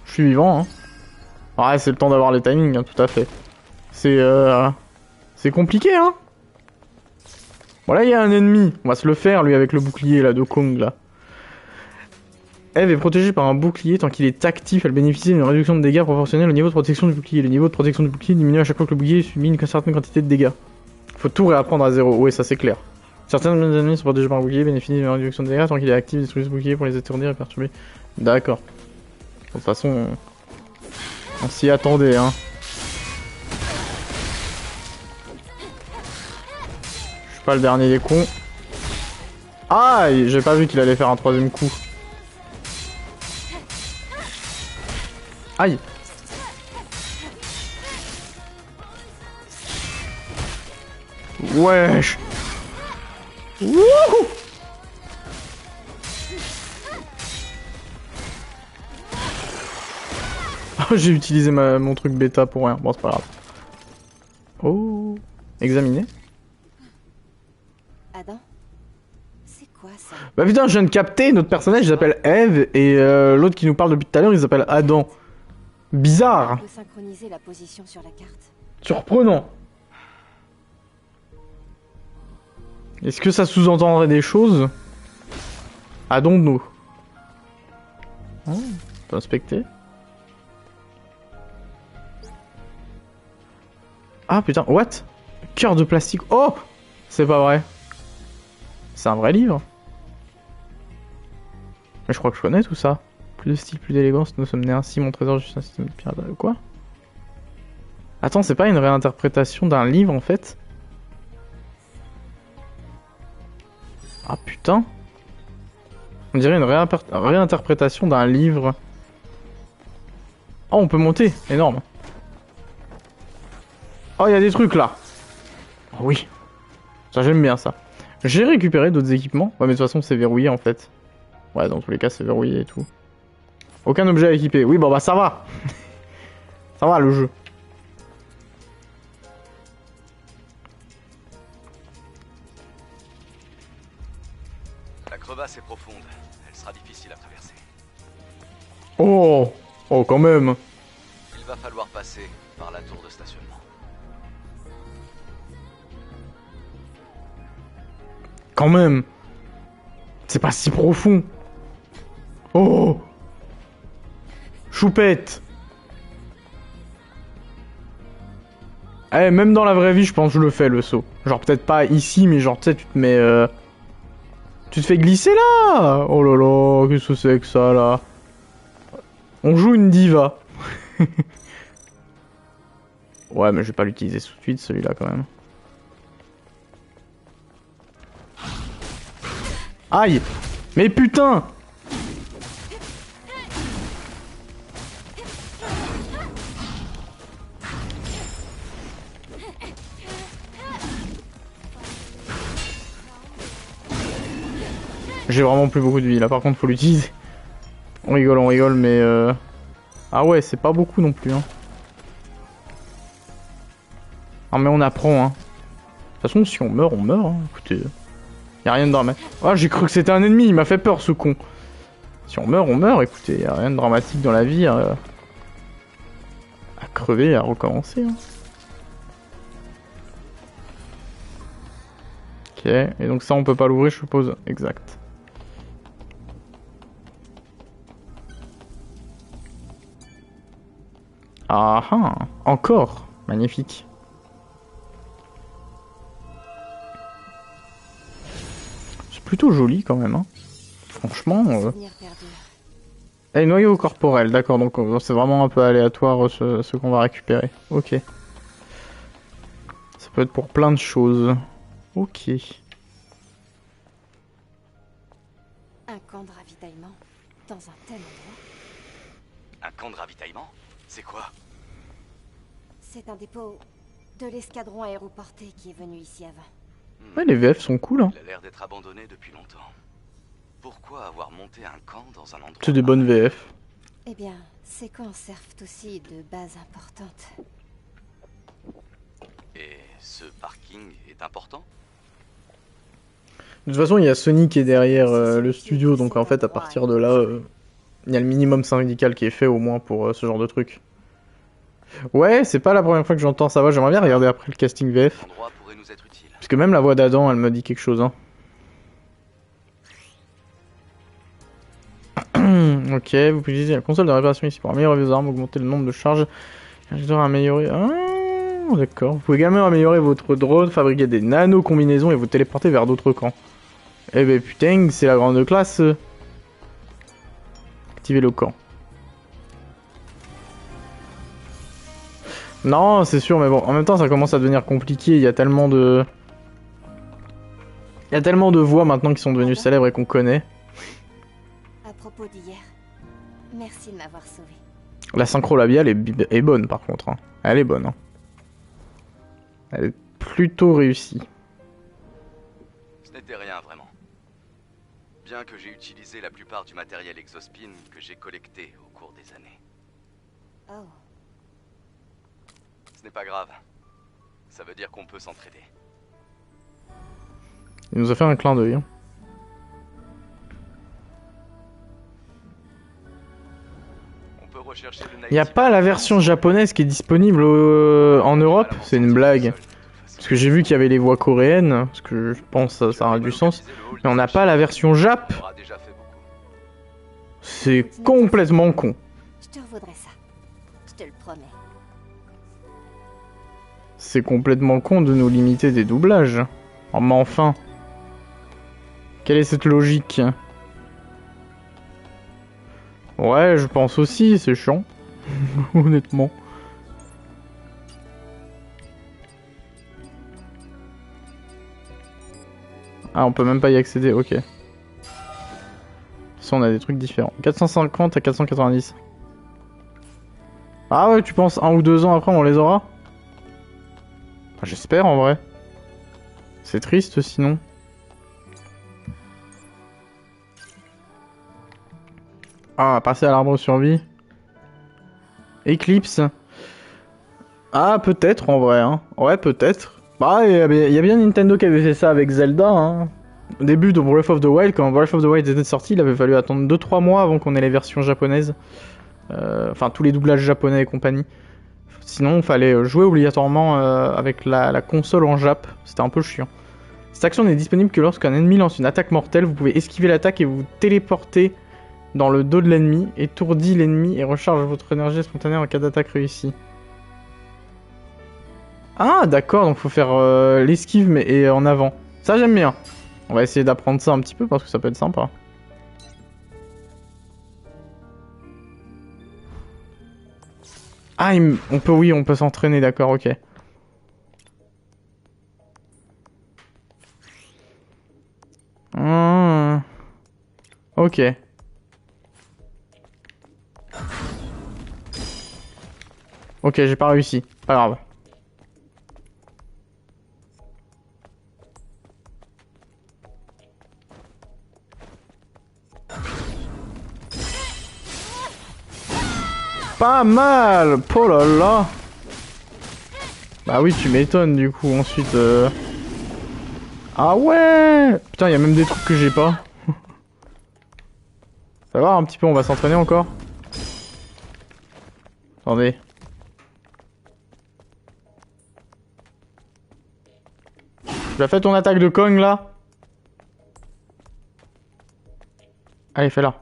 Je suis vivant, hein. Ouais, c'est le temps d'avoir les timings, hein, tout à fait. C'est compliqué, hein. Bon, là, il y a un ennemi. On va se le faire, lui, avec le bouclier, là, de Kong, là. Eve est protégée par un bouclier. Tant qu'il est actif, elle bénéficie d'une réduction de dégâts proportionnelle au niveau de protection du bouclier. Le niveau de protection du bouclier diminue à chaque fois que le bouclier subit une certaine quantité de dégâts. Faut tout réapprendre à zéro. Oui, ça, c'est clair. Certains ennemis sont protégés par un bouclier, bénéficient d'une réduction de dégâts. Tant qu'il est actif, détruisez ce bouclier pour les étourdir et perturber. D'accord. De toute façon, on s'y attendait, hein. Je suis pas le dernier des cons. Ah, j'ai pas vu qu'il allait faire un troisième coup. Aïe. Wesh. Wouhou. Oh, j'ai utilisé mon truc bêta pour rien. Bon, c'est pas grave. Oh. Examiner. Adam, c'est quoi ça? Bah putain, je viens de capter, notre personnage il s'appelle Eve et l'autre qui nous parle depuis tout à l'heure il s'appelle Adam. Bizarre. On peut synchroniser la position sur la carte. Surprenant. Est-ce que ça sous-entendrait des choses? I don't know. Oh, on peut inspecter. Ah putain, what? Cœur de plastique. Oh! C'est pas vrai. C'est un vrai livre. Mais je crois que je connais tout ça. Plus de style, plus d'élégance, nous sommes nés ainsi, mon trésor juste un système de pierre. Quoi? Attends, c'est pas une réinterprétation d'un livre en fait? Ah putain. On dirait une réinterprétation d'un livre. Oh, on peut monter. Énorme. Oh, il y a des trucs là. Oh, oui. Ça, j'aime bien ça. J'ai récupéré d'autres équipements. Ouais, mais de toute façon, c'est verrouillé en fait. Ouais, dans tous les cas, c'est verrouillé et tout. Aucun objet à équiper. Oui, bon, bah ça va. Ça va le jeu. La crevasse est profonde. Elle sera difficile à traverser. Oh, oh, quand même. Il va falloir passer par la tour de stationnement. Quand même. C'est pas si profond. Oh. Choupette. Eh, même dans la vraie vie, je pense que je le fais le saut. Genre peut-être pas ici, mais genre tu sais, tu te mets... Tu te fais glisser là. Oh là là, qu'est-ce que c'est que ça là? On joue une diva. Ouais, mais je vais pas l'utiliser tout de suite celui-là quand même. Aïe. Mais putain. J'ai vraiment plus beaucoup de vie là, par contre faut l'utiliser. On rigole, mais ah ouais, c'est pas beaucoup non plus hein. Ah mais on apprend hein. De toute façon si on meurt hein. Écoutez, y'a rien de dramatique. Ah j'ai cru que c'était un ennemi, il m'a fait peur ce con. Si on meurt, écoutez, y'a rien de dramatique dans la vie à crever, à recommencer hein. Ok, et donc ça on peut pas l'ouvrir je suppose, exact. Ah ah, encore, magnifique. C'est plutôt joli quand même, hein. Franchement. Et noyau corporel, d'accord, donc c'est vraiment un peu aléatoire ce qu'on va récupérer. Ok. Ça peut être pour plein de choses. Ok. Un camp de ravitaillement dans un tel endroit. Un camp de ravitaillement? C'est quoi? C'est un dépôt de l'escadron aéroporté qui est venu ici avant. Ouais, les VF sont cool, hein. Il a l'air d'être abandonné depuis longtemps. Pourquoi avoir monté un camp dans un endroit... C'est des bonnes VF. Eh bien, ces camps servent aussi de base importante. Et ce parking est important? De toute façon, il y a Sony qui est derrière le studio, donc en fait, à partir de là, il y a le minimum syndical qui est fait au moins pour ce genre de truc. Ouais, c'est pas la première fois que j'entends ça. Va, j'aimerais bien regarder après le casting VF. L'endroit pourrait nous être utile. Parce que même la voix d'Adam, elle me dit quelque chose, hein. Ok, vous pouvez utiliser la console de réparation ici pour améliorer vos armes, augmenter le nombre de charges, améliorer... Ah, d'accord. Vous pouvez également améliorer votre drone, fabriquer des nano-combinaisons et vous téléporter vers d'autres camps. Eh ben putain, c'est la grande classe. Activez le camp. Non, c'est sûr, mais bon, en même temps, ça commence à devenir compliqué. Il y a tellement de... Il y a tellement de voix maintenant qui sont devenues célèbres et qu'on connaît. À propos d'hier, merci de m'avoir sauvé. La synchro labiale est bonne, par contre. Hein. Elle est bonne. Hein. Elle est plutôt réussie. Ce n'était rien, vraiment. Bien que j'ai utilisé la plupart du matériel Exospin que j'ai collecté au cours des années. Oh. Ce n'est pas grave. Ça veut dire qu'on peut s'entraider. Il nous a fait un clin d'œil. Hein. On peut rechercher le Il n'y a pas la version japonaise qui est disponible en Europe? C'est une blague. Parce que j'ai vu qu'il y avait les voix coréennes, parce que je pense que ça a du sens. Mais on n'a pas la version Jap. C'est complètement con. Je te revaudrai ça. Je te le promets. C'est complètement con de nous limiter des doublages. Oh, mais enfin. Quelle est cette logique? Ouais, je pense aussi, c'est chiant. Honnêtement. Ah, on peut même pas y accéder, ok. Ça, on a des trucs différents. 450 à 490. Ah ouais, tu penses 1 ou 2 ans après on les aura? Bah, j'espère en vrai. C'est triste sinon. Ah, passer à l'arbre de survie. Eclipse. Ah, peut-être en vrai, hein. Ouais, peut-être. Bah, il y a bien Nintendo qui avait fait ça avec Zelda, hein. Au début de Breath of the Wild, quand Breath of the Wild était sorti, il avait fallu attendre 2-3 mois avant qu'on ait les versions japonaises. Enfin, tous les doublages japonais et compagnie. Sinon, il fallait jouer obligatoirement avec la console en Jap. C'était un peu chiant. Cette action n'est disponible que lorsqu'un ennemi lance une attaque mortelle. Vous pouvez esquiver l'attaque et vous téléporter dans le dos de l'ennemi, étourdit l'ennemi et recharge votre énergie spontanée en cas d'attaque réussie. Ah, d'accord, donc faut faire l'esquive mais et en avant. Ça, j'aime bien. On va essayer d'apprendre ça un petit peu parce que ça peut être sympa. Ah, on peut, oui, on peut s'entraîner, d'accord, ok. Ok. Ok, j'ai pas réussi. Pas grave. Pas mal. Oh là là. Bah oui, tu m'étonnes du coup. Ensuite... Ah ouais. Putain, il y a même des trucs que j'ai pas. Ça va un petit peu, on va s'entraîner encore. Attendez. Tu as fait ton attaque de Kong là? Allez, fais-la.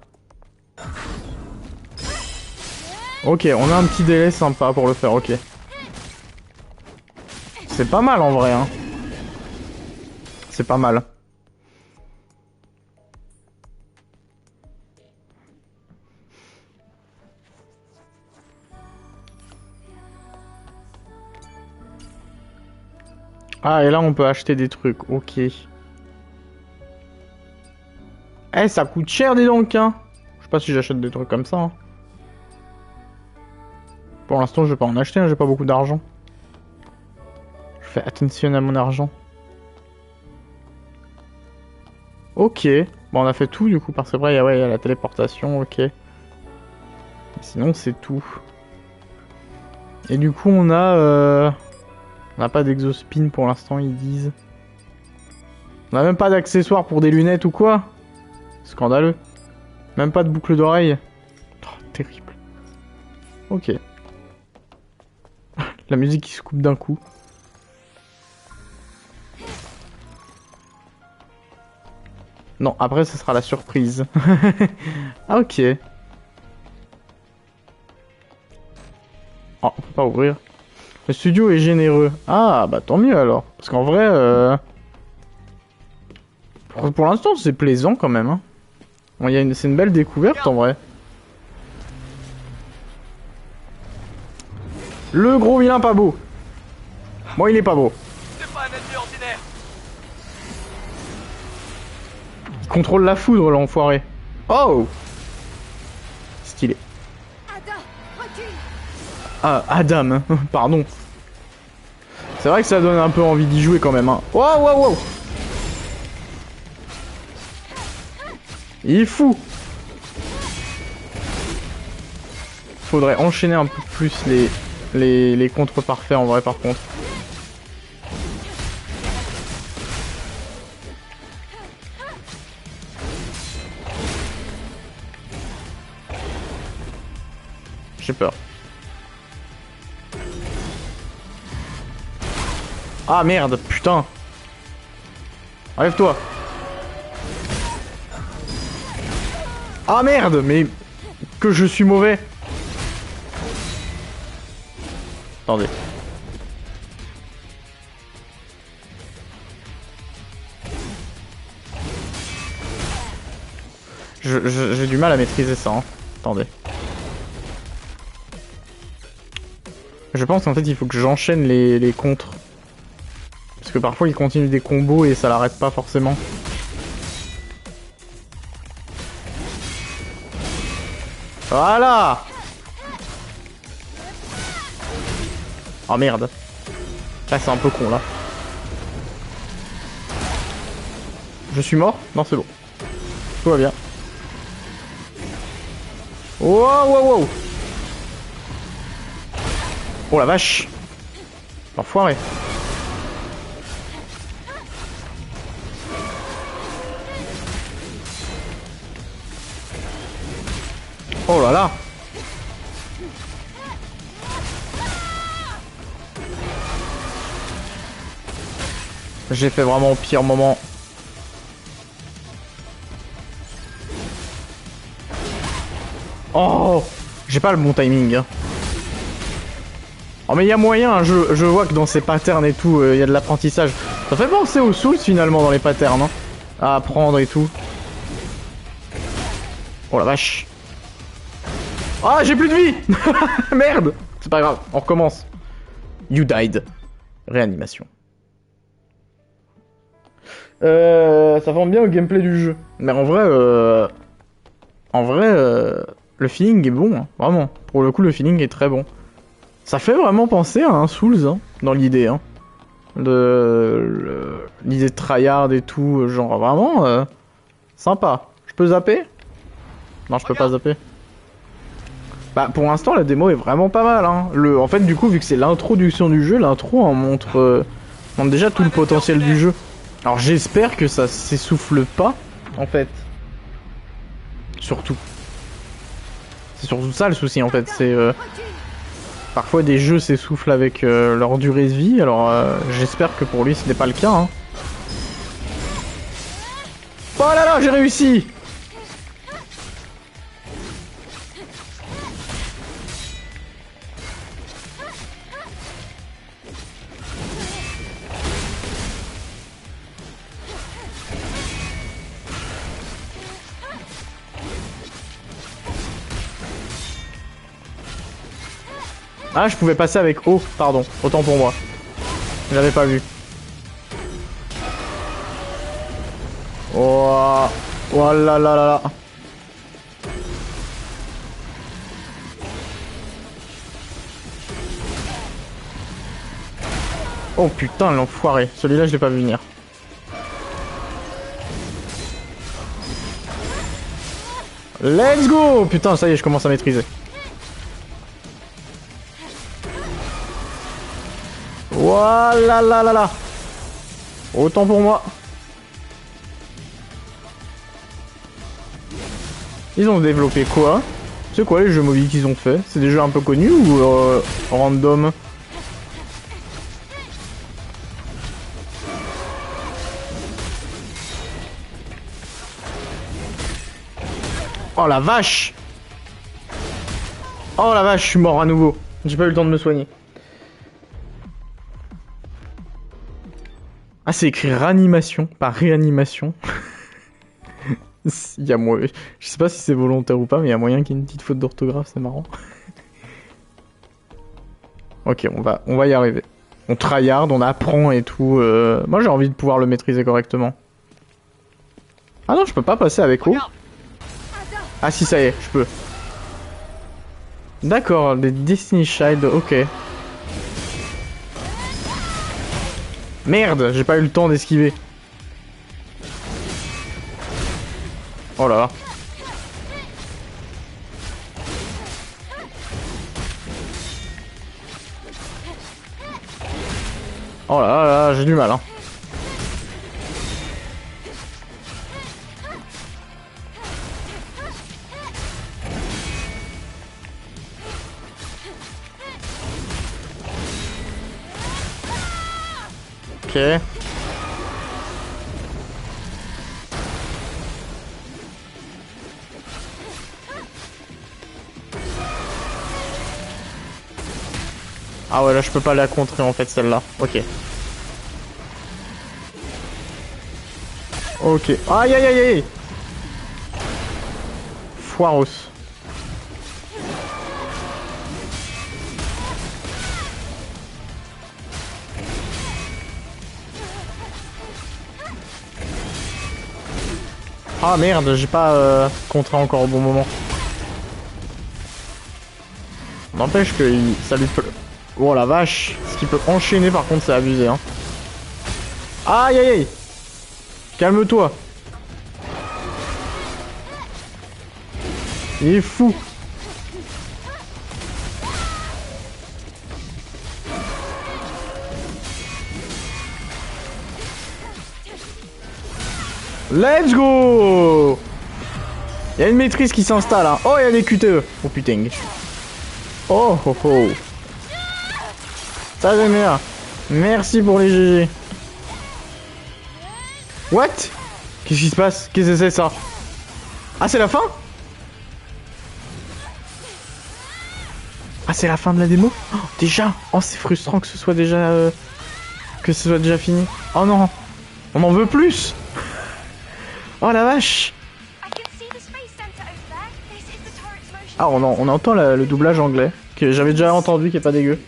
Ok, on a un petit délai sympa pour le faire, ok. C'est pas mal en vrai, hein. C'est pas mal. Ah, et là on peut acheter des trucs, ok. Eh, ça coûte cher, dis donc, hein. Je sais pas si j'achète des trucs comme ça, hein. Pour l'instant, je vais pas en acheter, hein, j'ai pas beaucoup d'argent. Je fais attention à mon argent. Ok. Bon, on a fait tout, du coup, parce que après, ouais, il y a la téléportation, ok. Sinon, c'est tout. Et du coup, on a... On n'a pas d'exospin pour l'instant, ils disent. On a même pas d'accessoires pour des lunettes ou quoi? Scandaleux. Même pas de boucle d'oreille. Oh, terrible. Ok. La musique qui se coupe d'un coup. Non, après ce sera la surprise. Ah ok. Oh, on peut pas ouvrir. Le studio est généreux. Ah bah tant mieux alors. Parce qu'en vrai... Pour l'instant c'est plaisant quand même. Hein. Bon, c'est une belle découverte en vrai. Le gros vilain pas beau. Moi il est pas beau. C'est pas un ennemi ordinaire. Il contrôle la foudre l'enfoiré. Oh. Stylé. Adam, recule. Ah, Adam, pardon. C'est vrai que ça donne un peu envie d'y jouer quand même. Hein. Wow, wow, wow. Il est fou. Faudrait enchaîner un peu plus les contres parfaits en vrai par contre. J'ai peur. Ah merde, putain. Enlève-toi. Ah merde, mais que je suis mauvais. Attendez. J'ai du mal à maîtriser ça. Hein. Attendez. Je pense qu'en fait il faut que j'enchaîne les contres. Parce que parfois il continue des combos et ça l'arrête pas forcément. Voilà. Oh merde. Là c'est un peu con là. Je suis mort? Non c'est bon. Tout va bien. Wow wow wow. Oh la vache. L'enfoiré. Oh là là. J'ai fait vraiment au pire moment. Oh, j'ai pas le bon timing. Hein. Oh mais il y a moyen, je vois que dans ces patterns et tout, il y a de l'apprentissage. Ça fait penser aux Souls finalement dans les patterns, hein, à apprendre et tout. Oh la vache. Ah, j'ai plus de vie. Merde. C'est pas grave, on recommence. You died. Réanimation. Ça forme bien au gameplay du jeu. Mais en vrai, le feeling est bon, hein, vraiment. Pour le coup, le feeling est très bon. Ça fait vraiment penser à un Souls, hein, dans l'idée, hein. L'idée de tryhard et tout, genre vraiment sympa. Je peux zapper? Non, je peux pas zapper. Bah, pour l'instant, la démo est vraiment pas mal, hein. En fait, du coup, vu que c'est l'introduction du jeu, l'intro en montre déjà tout le potentiel du jeu. Alors, j'espère que ça s'essouffle pas, en fait. Surtout. C'est surtout ça le souci, en fait. C'est parfois des jeux s'essoufflent avec leur durée de vie. Alors, j'espère que pour lui, ce n'est pas le cas. Hein. Oh là là, j'ai réussi! Ah, je pouvais passer avec O, pardon, autant pour moi. Je l'avais pas vu. Oh, oh là là là là. Oh putain, l'enfoiré. Celui-là, je l'ai pas vu venir. Let's go! Putain, ça y est, je commence à maîtriser. Voilà là là là. Autant pour moi. Ils ont développé quoi? C'est quoi les jeux mobiles qu'ils ont fait? C'est des jeux un peu connus ou random? Oh la vache! Oh la vache, je suis mort à nouveau. J'ai pas eu le temps de me soigner. Ah, c'est écrit réanimation, pas réanimation. Il y a moi, je sais pas si c'est volontaire ou pas, mais il y a moyen qu'il y ait une petite faute d'orthographe, c'est marrant. Ok, on va y arriver. On tryhard, on apprend et tout. Moi, j'ai envie de pouvoir le maîtriser correctement. Ah non, je peux pas passer avec O. Ah si, ça y est, je peux. D'accord, les Destiny Child, ok. Merde, j'ai pas eu le temps d'esquiver. Oh là là. Oh là là, j'ai du mal, hein. Ok. Ah ouais, là je peux pas la contrer en fait celle-là. Ok. Ok. Aïe aïe aïe aïe. Foiros. Ah merde, j'ai pas contré encore au bon moment. N'empêche que ça lui Oh la vache. Ce qui peut enchaîner par contre c'est abusé hein. Aïe aïe aïe. Calme-toi. Il est fou. Let's go. Il y a une maîtrise qui s'installe hein. Oh il y a des QTE. Oh putain. Oh oh oh. Ça j'aime bien. Merci pour les GG. What? Qu'est-ce qui se passe? Qu'est-ce que c'est ça? Ah c'est la fin? Ah c'est la fin de la démo? Oh, déjà? Oh c'est frustrant que ce soit déjà... que ce soit déjà fini. Oh non. On en veut plus. Oh la vache. Ah on entend le doublage anglais. Que j'avais déjà entendu qui est pas dégueu.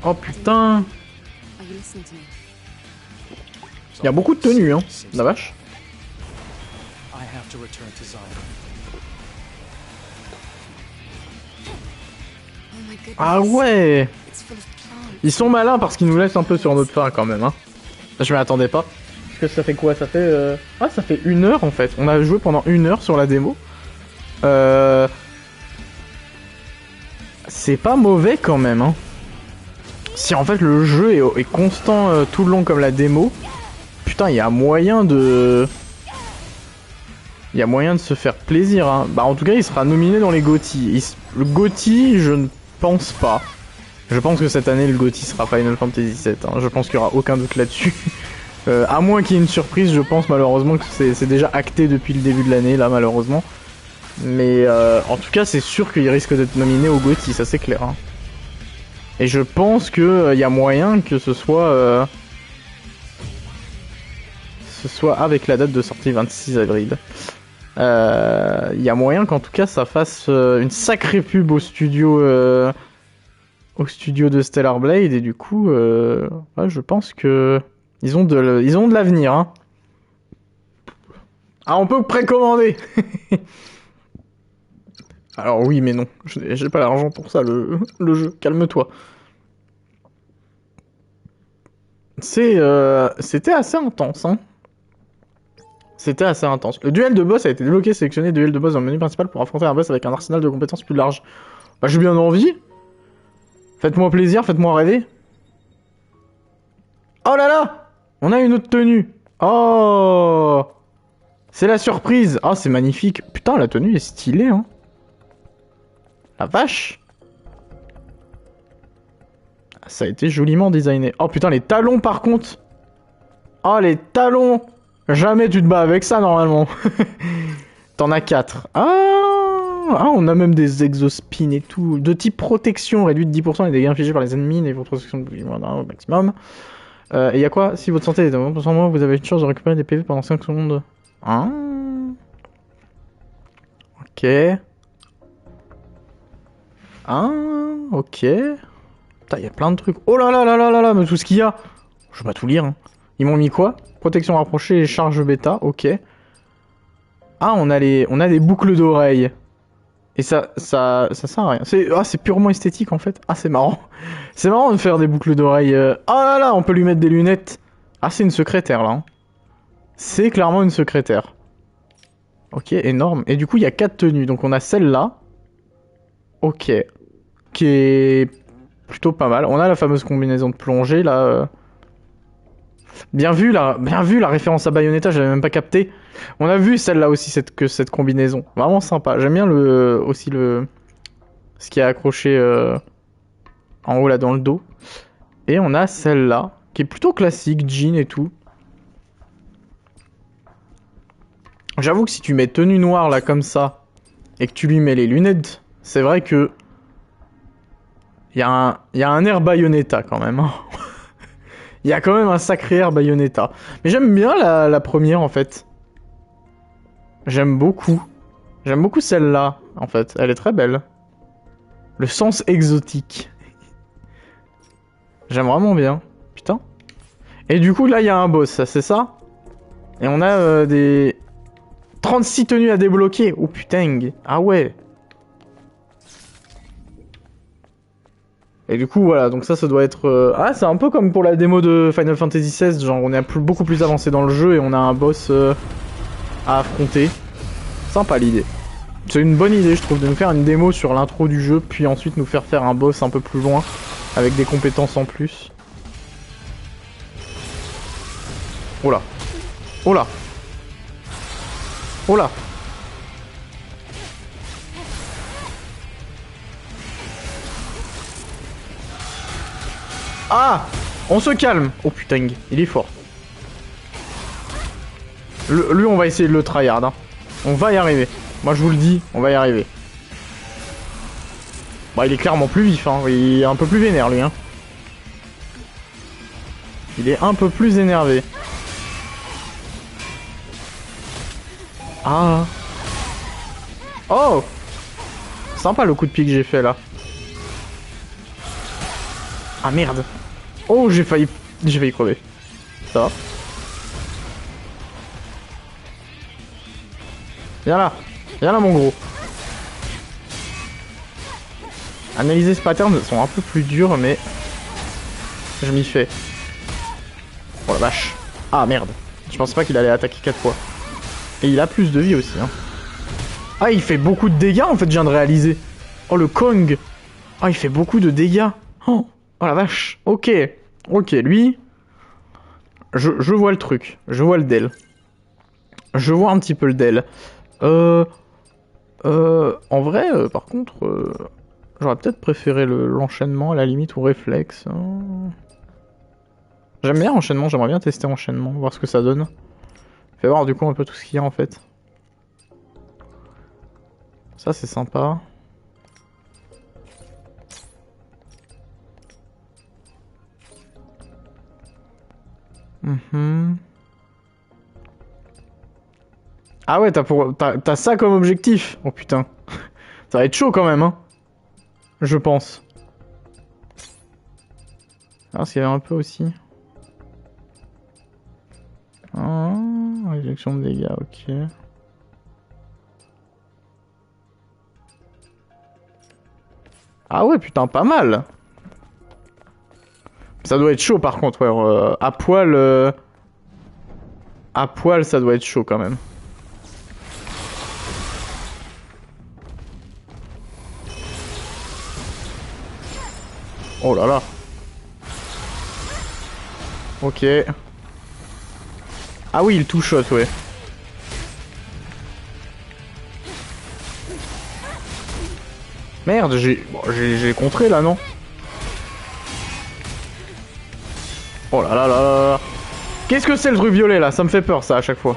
Oh putain. Il y a beaucoup de tenues hein. La vache. Ah ouais. Ils sont malins parce qu'ils nous laissent un peu sur notre faim quand même hein. Je m'y attendais pas. Parce que ça fait quoi? Ça fait ah ça fait 1 heure en fait. On a joué pendant 1 heure sur la démo. C'est pas mauvais quand même hein. Si en fait le jeu est constant tout le long comme la démo, putain il y a moyen de... Il y a moyen de se faire plaisir hein. Bah en tout cas il sera nominé dans les GOTY. Le GOTY je ne pense pas. Je pense que cette année le GOTY sera Final Fantasy VII hein. Je pense qu'il y aura aucun doute là-dessus. À moins qu'il y ait une surprise, je pense malheureusement que c'est déjà acté depuis le début de l'année là malheureusement. Mais en tout cas c'est sûr qu'il risque d'être nominé au GOTY, ça c'est clair hein. Et je pense que y a moyen que ce soit avec la date de sortie 26 avril. Y a moyen qu'en tout cas ça fasse une sacrée pub au studio de Stellar Blade et du coup ouais, je pense que ils ont de l'avenir hein. Ah on peut précommander. Alors oui mais non, j'ai pas l'argent pour ça le jeu, calme-toi. C'était assez intense hein. C'était assez intense. Le duel de boss a été débloqué, sélectionné duel de boss dans le menu principal pour affronter un boss avec un arsenal de compétences plus large. Bah j'ai bien envie. Faites-moi plaisir, faites-moi rêver. Oh là là. On a une autre tenue. Oh. C'est la surprise. Ah c'est magnifique. Putain la tenue est stylée hein. La vache. Ça a été joliment designé. Oh putain les talons par contre. Oh les talons. Jamais tu te bats avec ça normalement. T'en as 4. Ah on a même des exospines et tout. De type protection, réduit de 10% les dégâts infligés par les ennemis et votre protection au maximum. Et y'a quoi? Si votre santé est de 20% moins, vous avez une chance de récupérer des PV pendant 5 secondes. Ah. Ok. Ah, ok. Putain, y'a plein de trucs. Oh là là là là là là, mais tout ce qu'il y a. Je vais pas tout lire. Hein. Ils m'ont mis quoi? Protection rapprochée et charge bêta, ok. Ah, on a des boucles d'oreilles. Et ça sert à rien. C'est purement esthétique en fait. Ah, c'est marrant. C'est marrant de faire des boucles d'oreilles. Ah là là, on peut lui mettre des lunettes. Ah, c'est une secrétaire là. Hein. C'est clairement une secrétaire. Ok, énorme. Et du coup, il y a 4 tenues. Donc on a celle-là. Ok. Qui est plutôt pas mal. On a la fameuse combinaison de plongée là. Bien vu la référence à Bayonetta, j'avais même pas capté. On a vu celle-là aussi, cette combinaison. Vraiment sympa. J'aime bien ce qui est accroché en haut là dans le dos. Et on a celle-là, qui est plutôt classique, jean et tout. J'avoue que si tu mets tenue noire là comme ça, et que tu lui mets les lunettes, c'est vrai que... Il y a un air Bayonetta quand même. Hein. Il y a quand même un sacré air Bayonetta. Mais j'aime bien la première en fait. J'aime beaucoup. J'aime beaucoup celle-là en fait. Elle est très belle. Le sens exotique. J'aime vraiment bien. Putain. Et du coup là il y a un boss, c'est ça? Et on a des 36 tenues à débloquer. Oh putain. Ah ouais. Et du coup, voilà, donc ça doit être... Ah, c'est un peu comme pour la démo de Final Fantasy XVI, genre on est beaucoup plus avancé dans le jeu et on a un boss à affronter. Sympa l'idée. C'est une bonne idée, je trouve, de nous faire une démo sur l'intro du jeu, puis ensuite nous faire un boss un peu plus loin, avec des compétences en plus. Oh là. Oh là. Oh là. Ah! On se calme! Oh putain, il est fort. Lui, on va essayer de le tryhard. Hein. On va y arriver. Moi, je vous le dis, on va y arriver. Bah, il est clairement plus vif. Hein. Il est un peu plus vénère, lui. Hein. Il est un peu plus énervé. Ah! Oh! Sympa le coup de pied que j'ai fait, là. Ah, merde! Oh, j'ai failli crever. Ça va. Viens là mon gros. Analyser ce pattern sont un peu plus durs mais je m'y fais. Oh la vache. Ah merde. Je pensais pas qu'il allait attaquer 4 fois. Et il a plus de vie aussi hein. Ah il fait beaucoup de dégâts en fait je viens de réaliser. Oh le Kong. Ah il fait beaucoup de dégâts. Oh la vache. Ok. Ok lui. Je vois le truc. Je vois le Del. Je vois un petit peu le Del. En vrai, par contre, j'aurais peut-être préféré l'enchaînement à la limite ou réflexe. J'aime bien enchaînement, j'aimerais bien tester enchaînement, voir ce que ça donne. Fais voir du coup un peu tout ce qu'il y a en fait. Ça c'est sympa. Ah ouais, t'as ça comme objectif. Oh putain. Ça va être chaud quand même, hein. Je pense. Alors, s'il y avait un peu aussi. Ah, réduction de dégâts, ok. Ah ouais, putain, pas mal. Ça doit être chaud par contre, ouais. À poil, ça doit être chaud quand même. Oh là là. Ok. Ah oui, il two-shot, ouais. Merde, j'ai contré là, non? Oh là là là là. Qu'est-ce que c'est le truc violet là? Ça me fait peur ça à chaque fois.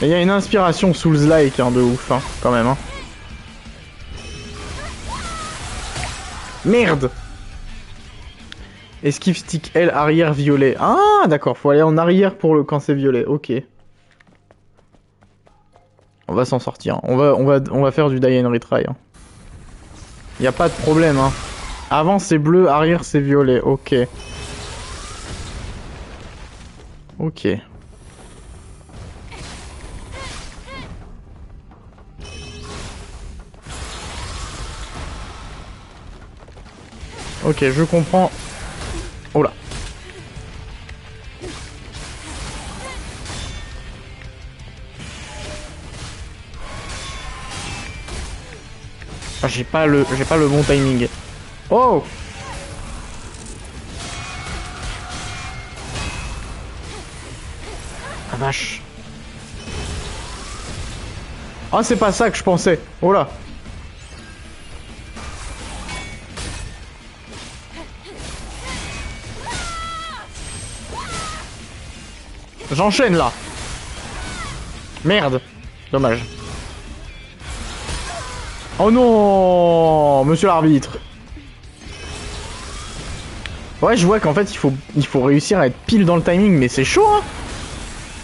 Il y a une inspiration Souls-like hein, de ouf, hein, quand même. Hein. Merde! Esquive stick L arrière violet. Ah d'accord, faut aller en arrière pour quand c'est violet. Ok. On va s'en sortir. On va faire du die and retry. Hein. Y a pas de problème. Hein. Avant c'est bleu, arrière c'est violet. Ok. Ok. Ok, je comprends. Oh là. Ah, j'ai pas le bon timing. Oh. Ah vache. Ah, c'est pas ça que je pensais. Oh là. J'enchaîne là. Merde. Dommage. Oh non, monsieur l'arbitre. Ouais, je vois qu'en fait, il faut réussir à être pile dans le timing, mais c'est chaud, hein.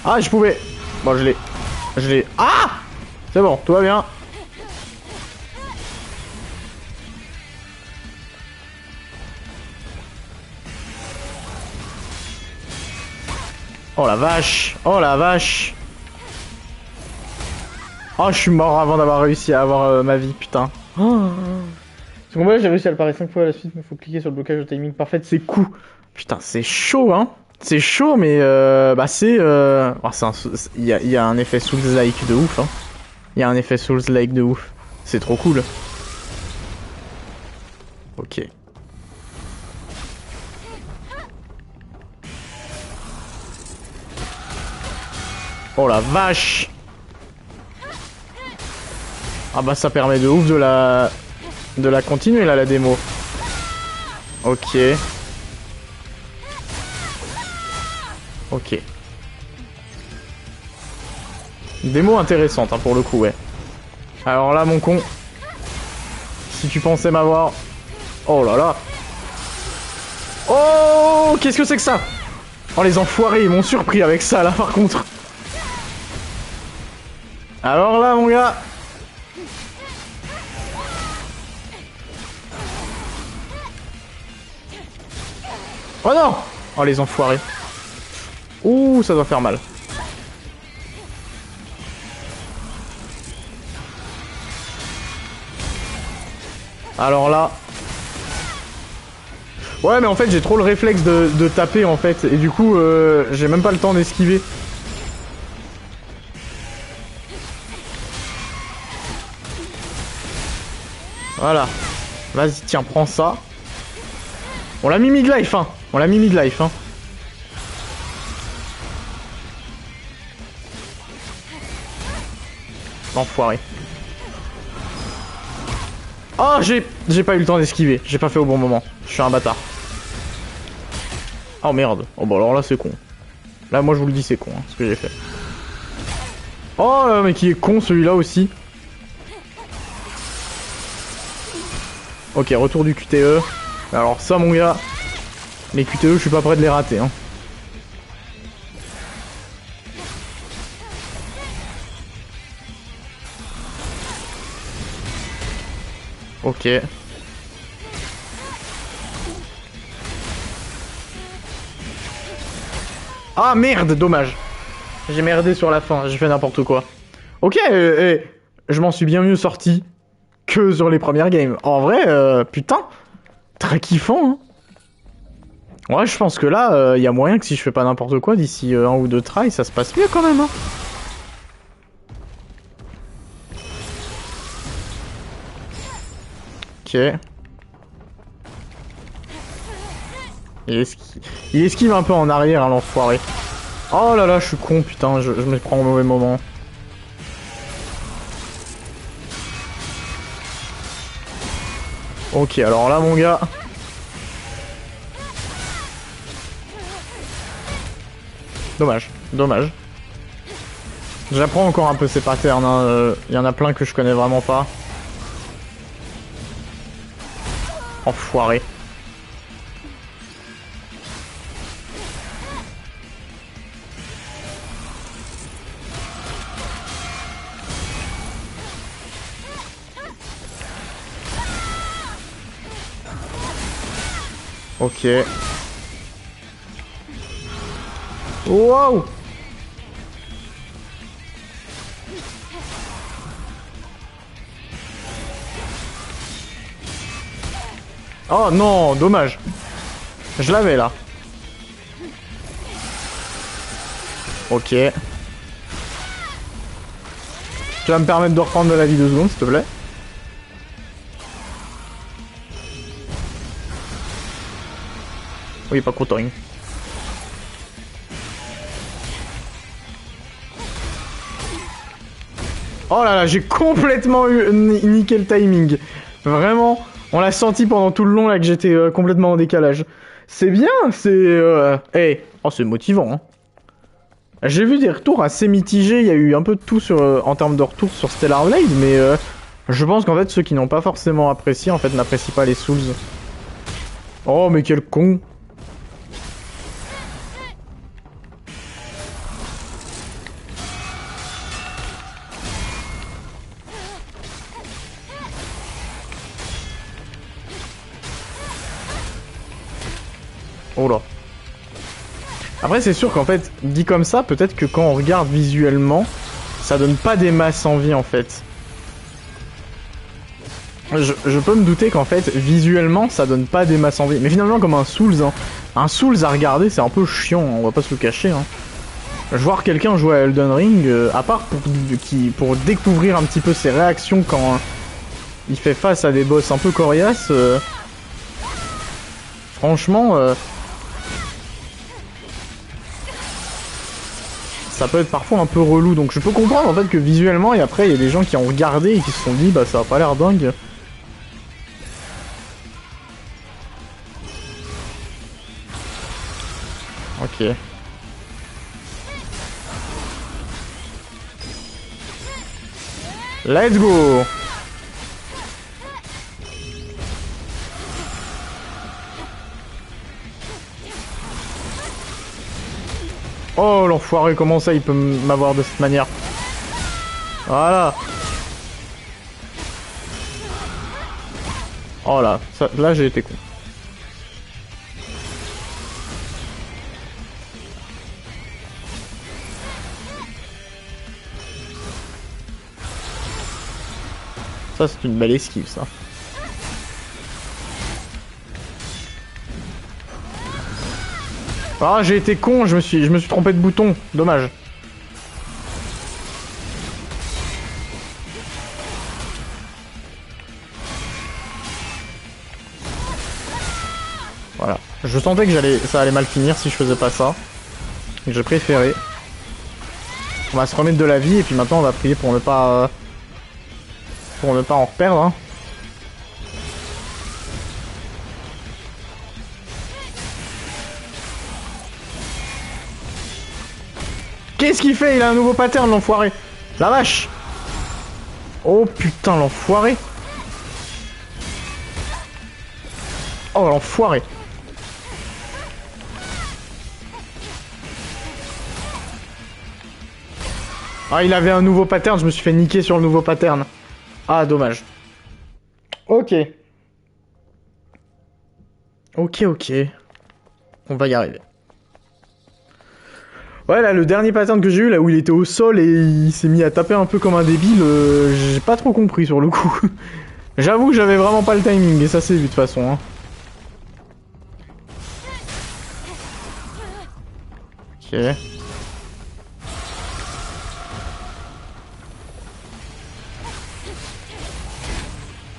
Ah, je pouvais... Bon, je l'ai... Ah. C'est bon, tout va bien. Oh la vache. Oh la vache. Oh, je suis mort avant d'avoir réussi à avoir ma vie, putain. Oh. Ce combat, j'ai réussi à le parer 5 fois à la suite, mais faut cliquer sur le blocage de timing parfait de ses coups. Putain, c'est chaud, hein. C'est chaud, mais bah c'est... Oh, il y a un effet Souls-like de ouf, hein. Il y a un effet Souls-like de ouf. C'est trop cool. Ok. Oh la vache. Ah bah ça permet de ouf de la continuer là, la démo. Ok. Ok. Démo intéressante, hein, pour le coup, ouais. Alors là, mon con, si tu pensais m'avoir... Oh là là. Oh, qu'est-ce que c'est que ça? Oh, les enfoirés, ils m'ont surpris avec ça, là, par contre. Alors là, mon gars... Oh non! Oh, les enfoirés. Ouh, ça doit faire mal. Alors là... Ouais, mais en fait, j'ai trop le réflexe de taper, en fait. Et du coup, j'ai même pas le temps d'esquiver. Voilà. Vas-y, tiens, prends ça. On l'a mis mid-life, hein. On l'a mis mid-life, hein. Enfoiré. Oh, j'ai pas eu le temps d'esquiver. J'ai pas fait au bon moment. Je suis un bâtard. Oh merde. Oh bah alors là c'est con. Là moi je vous le dis c'est con, hein, ce que j'ai fait. Oh là, mais qui est con celui-là aussi. Ok, retour du QTE. Alors ça mon gars, les QTE je suis pas prêt de les rater, hein. Ok. Ah merde, dommage. J'ai merdé sur la fin, j'ai fait n'importe quoi. Ok, je m'en suis bien mieux sorti que sur les premières games. En vrai, putain, très kiffant, hein. Ouais, je pense que là, y a moyen que si je fais pas n'importe quoi, d'ici un ou deux tries, ça se passe mieux quand même, hein. Ok. Il esquive un peu en arrière, hein, l'enfoiré. Oh là là, je suis con, putain, je me prends au mauvais moment. Ok, alors là, mon gars... Dommage, dommage. J'apprends encore un peu ces patterns, hein. Y en a plein que je connais vraiment pas. Enfoiré. Ok. Wow! Oh non, dommage. Je l'avais là. Ok. Tu vas me permettre de reprendre de la vie 2 secondes, s'il te plaît? Oui, pas content. Oh là là, j'ai complètement niqué le timing. Vraiment, on l'a senti pendant tout le long là que j'étais complètement en décalage. C'est bien, c'est... Hey. Oh, c'est motivant, hein. J'ai vu des retours assez mitigés, il y a eu un peu de tout sur, en termes de retours sur Stellar Blade, mais je pense qu'en fait ceux qui n'ont pas forcément apprécié, en fait, n'apprécient pas les Souls. Oh, mais quel con. Oh là. Après, c'est sûr qu'en fait, dit comme ça, peut-être que quand on regarde visuellement, ça donne pas des masses envie en fait. Je peux me douter qu'en fait, visuellement, ça donne pas des masses envie. Mais finalement, comme un Souls, hein. Un Souls à regarder, c'est un peu chiant, on va pas se le cacher. Hein. Voir quelqu'un jouer à Elden Ring, à part pour découvrir un petit peu ses réactions quand il fait face à des boss un peu coriaces, franchement, ça peut être parfois un peu relou. Donc je peux comprendre en fait que visuellement, et après il y a des gens qui ont regardé et qui se sont dit bah ça a pas l'air dingue. Ok. Let's go. Oh l'enfoiré, comment ça il peut m'avoir de cette manière? Voilà. Oh là, ça, là j'ai été con. Ça c'est une belle esquive ça. Ah j'ai été con, je me suis trompé de bouton, dommage. Voilà, je sentais que ça allait mal finir si je faisais pas ça. J'ai préféré. On va se remettre de la vie et puis maintenant on va prier pour ne pas en reperdre. Hein. Qu'est-ce qu'il fait? Il a un nouveau pattern, l'enfoiré. La vache. Oh putain, l'enfoiré. Oh l'enfoiré. Ah, il avait un nouveau pattern, je me suis fait niquer sur le nouveau pattern. Ah, dommage. Ok. Ok. On va y arriver. Ouais, là, le dernier pattern que j'ai eu, là où il était au sol et il s'est mis à taper un peu comme un débile, j'ai pas trop compris sur le coup. J'avoue que j'avais vraiment pas le timing, et ça c'est vu de toute façon. Hein. Ok.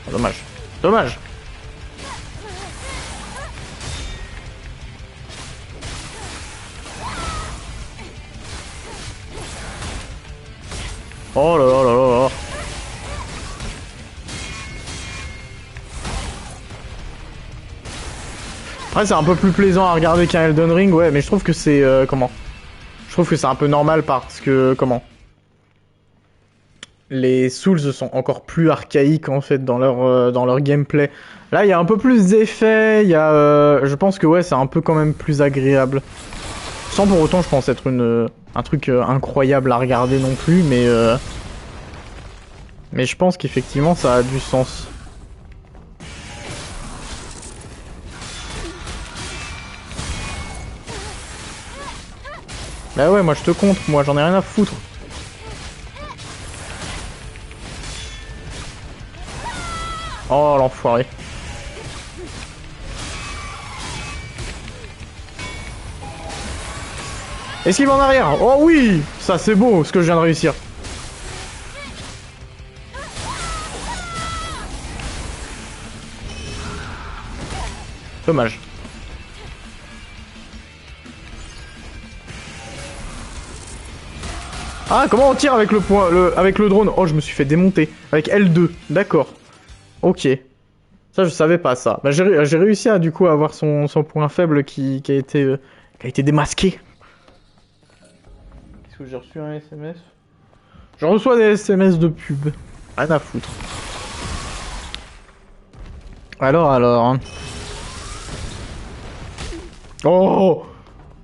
Oh, dommage. Dommage. Oh là là là là là. Après c'est un peu plus plaisant à regarder qu'un Elden Ring, ouais, mais je trouve que c'est... comment? Je trouve que c'est un peu normal parce que... Comment? Les Souls sont encore plus archaïques en fait dans leur gameplay. Là il y a un peu plus d'effets, il y a... je pense que ouais c'est un peu quand même plus agréable. Sans pour autant je pense être un truc incroyable à regarder non plus, mais je pense qu'effectivement ça a du sens. Bah ouais moi je te compte, moi j'en ai rien à foutre. Oh l'enfoiré. Esquive en arrière. Oh oui. Ça c'est beau ce que je viens de réussir. Dommage. Ah comment on tire avec avec le drone? Oh je me suis fait démonter. Avec L2. D'accord. Ok. Ça je savais pas ça. Bah, j'ai réussi à du coup à avoir son point faible qui a été démasqué. Est-ce que j'ai reçu un SMS? Je reçois des SMS de pub. Rien à foutre. Alors. Oh.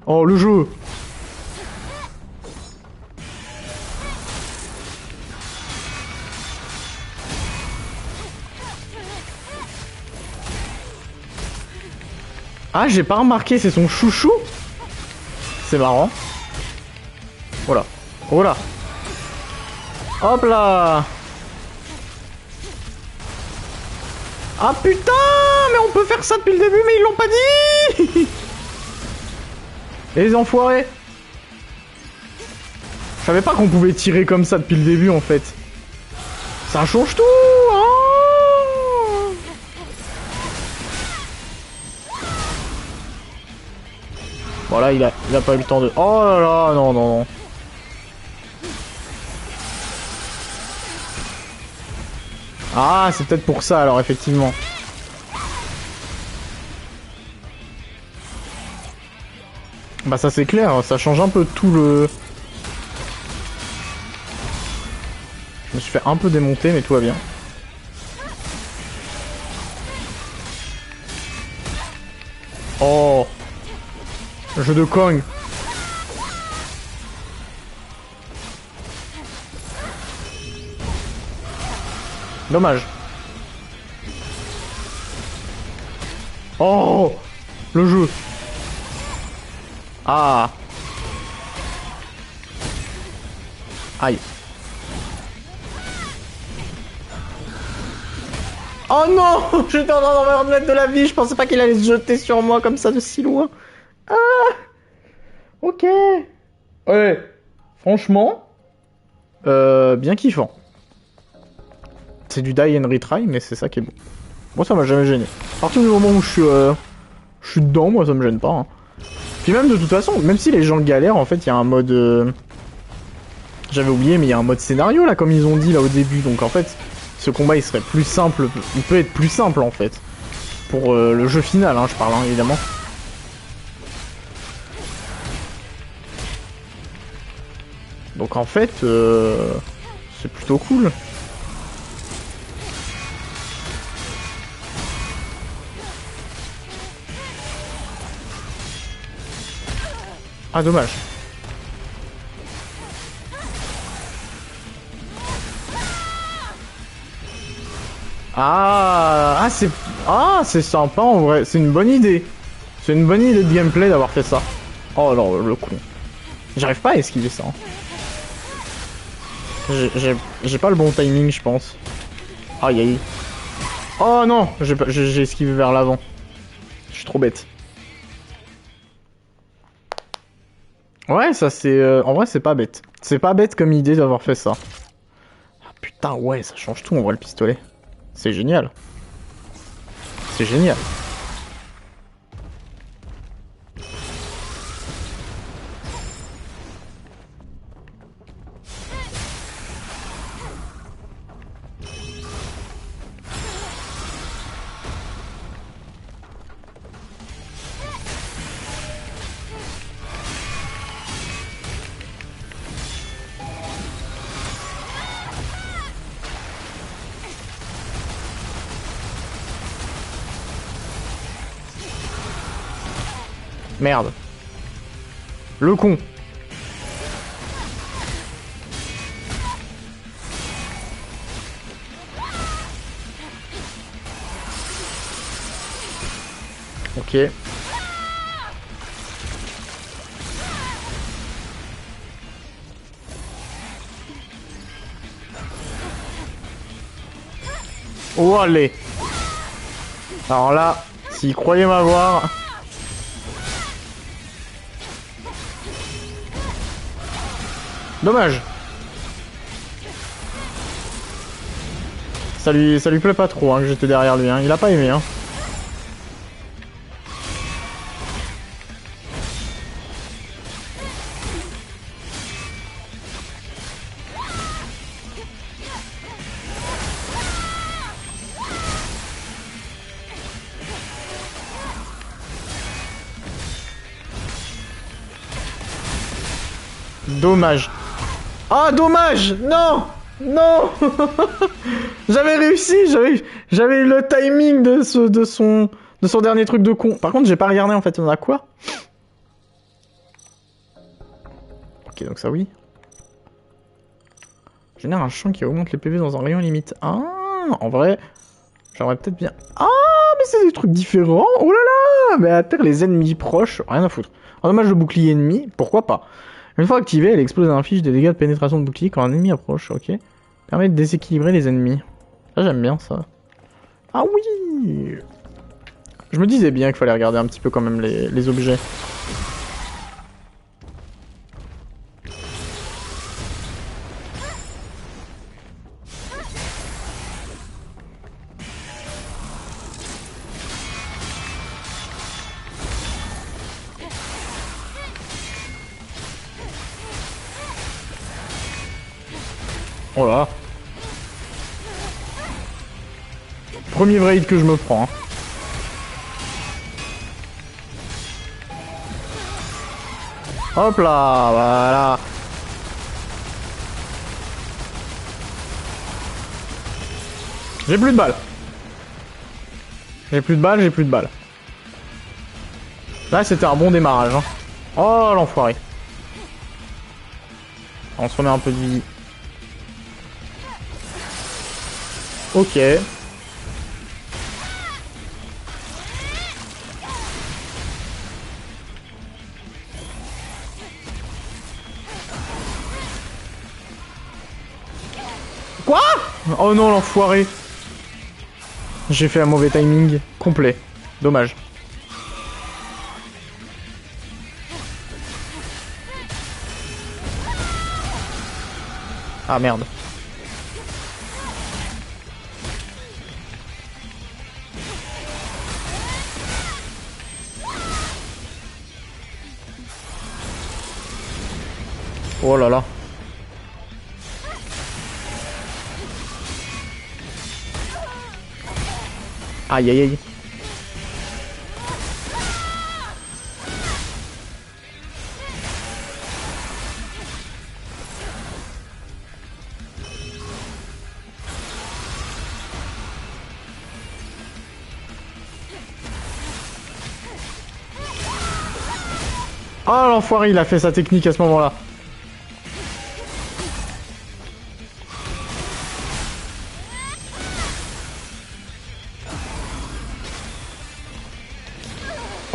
Oh le jeu. Ah, j'ai pas remarqué, c'est son chouchou? C'est marrant. Voilà. Voilà. Hop là. Ah putain, mais on peut faire ça depuis le début, mais ils l'ont pas dit. Et les enfoirés. Je savais pas qu'on pouvait tirer comme ça depuis le début en fait. Ça change tout hein. Voilà, il a pas eu le temps de... Oh là là, non, non, non. Ah, c'est peut-être pour ça alors, effectivement. Bah ça c'est clair, ça change un peu tout le... Je me suis fait un peu démonter, mais tout va bien. Oh, jeu de Kong. Dommage. Oh, le jeu. Ah. Aïe. Oh non. J'étais en train de mettre de la vie, je pensais pas qu'il allait se jeter sur moi comme ça de si loin. Ah. Ok. Ouais. Franchement. Bien kiffant. C'est du die and retry, mais c'est ça qui est bon. Moi ça m'a jamais gêné. À partir du moment où je suis dedans, moi ça me gêne pas. Hein. Puis même de toute façon, même si les gens galèrent, en fait il y a un mode... J'avais oublié, mais il y a un mode scénario là, comme ils ont dit là au début. Donc en fait, ce combat il serait plus simple, il peut être plus simple en fait. Pour le jeu final, hein, je parle hein, évidemment. Donc en fait, c'est plutôt cool. Ah dommage. Ah c'est sympa en vrai, c'est une bonne idée. C'est une bonne idée de gameplay d'avoir fait ça. Oh non, le con. J'arrive pas à esquiver ça. J'ai pas le bon timing, je pense. Aïe aïe. Oh non, j'ai esquivé vers l'avant. Je suis trop bête. Ouais, ça c'est... en vrai, c'est pas bête. C'est pas bête comme idée d'avoir fait ça. Ah, putain, ouais, ça change tout en vrai le pistolet. C'est génial. C'est génial. Merde. Le con. Ok. Oh allez. Alors là, s'il croyait m'avoir... Dommage. Ça lui plaît pas trop hein, que j'étais derrière lui. Hein. Il a pas aimé. Hein. Dommage. Ah dommage. Non. Non. J'avais réussi. J'avais eu le timing de son dernier truc de con. Par contre, j'ai pas regardé en fait. On a quoi? Ok, donc ça oui. Génère un champ qui augmente les PV dans un rayon limite. Ah, en vrai, j'aimerais peut-être bien... Ah, mais c'est des trucs différents. Oh là là. Mais à terre, les ennemis proches, rien à foutre. Endommage le bouclier ennemi, pourquoi pas. Une fois activée, elle explose et inflige des dégâts de pénétration de bouclier quand un ennemi approche, ok. Permet de déséquilibrer les ennemis. Ça j'aime bien ça. Ah oui. Je me disais bien qu'il fallait regarder un petit peu quand même les objets. Oh là. Premier vrai hit que je me prends. Hein. Hop là, voilà. J'ai plus de balles. J'ai plus de balles, j'ai plus de balles. Là, c'était un bon démarrage. Hein. Oh, l'enfoiré. On se remet un peu de vie. Ok. Quoi? Oh non, l'enfoiré. J'ai fait un mauvais timing complet. Dommage. Ah merde. Oh là là. Aïe aïe aïe. Oh l'enfoiré, il a fait sa technique à ce moment-là.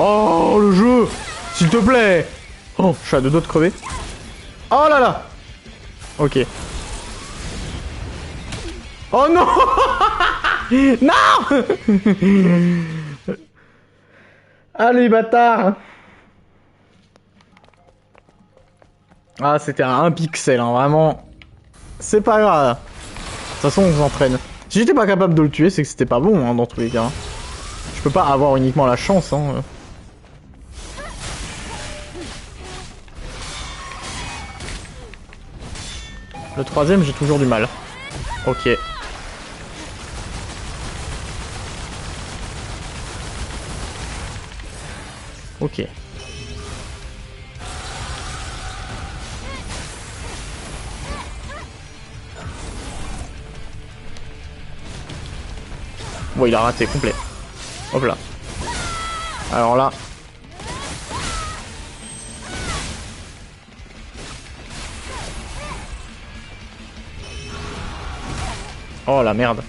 Oh le jeu, s'il te plaît. Oh, je suis à deux doigts de crever. Oh là là. Ok. Oh non. Non. Allez bâtard. Ah c'était à 1 pixel, hein, vraiment. C'est pas grave. De toute façon on s'entraîne. Si j'étais pas capable de le tuer, c'est que c'était pas bon hein, dans tous les cas. Je peux pas avoir uniquement la chance. Hein. Le troisième, j'ai toujours du mal. Ok. Ok. Bon, il a raté complet. Hop là. Alors là. Oh la merde.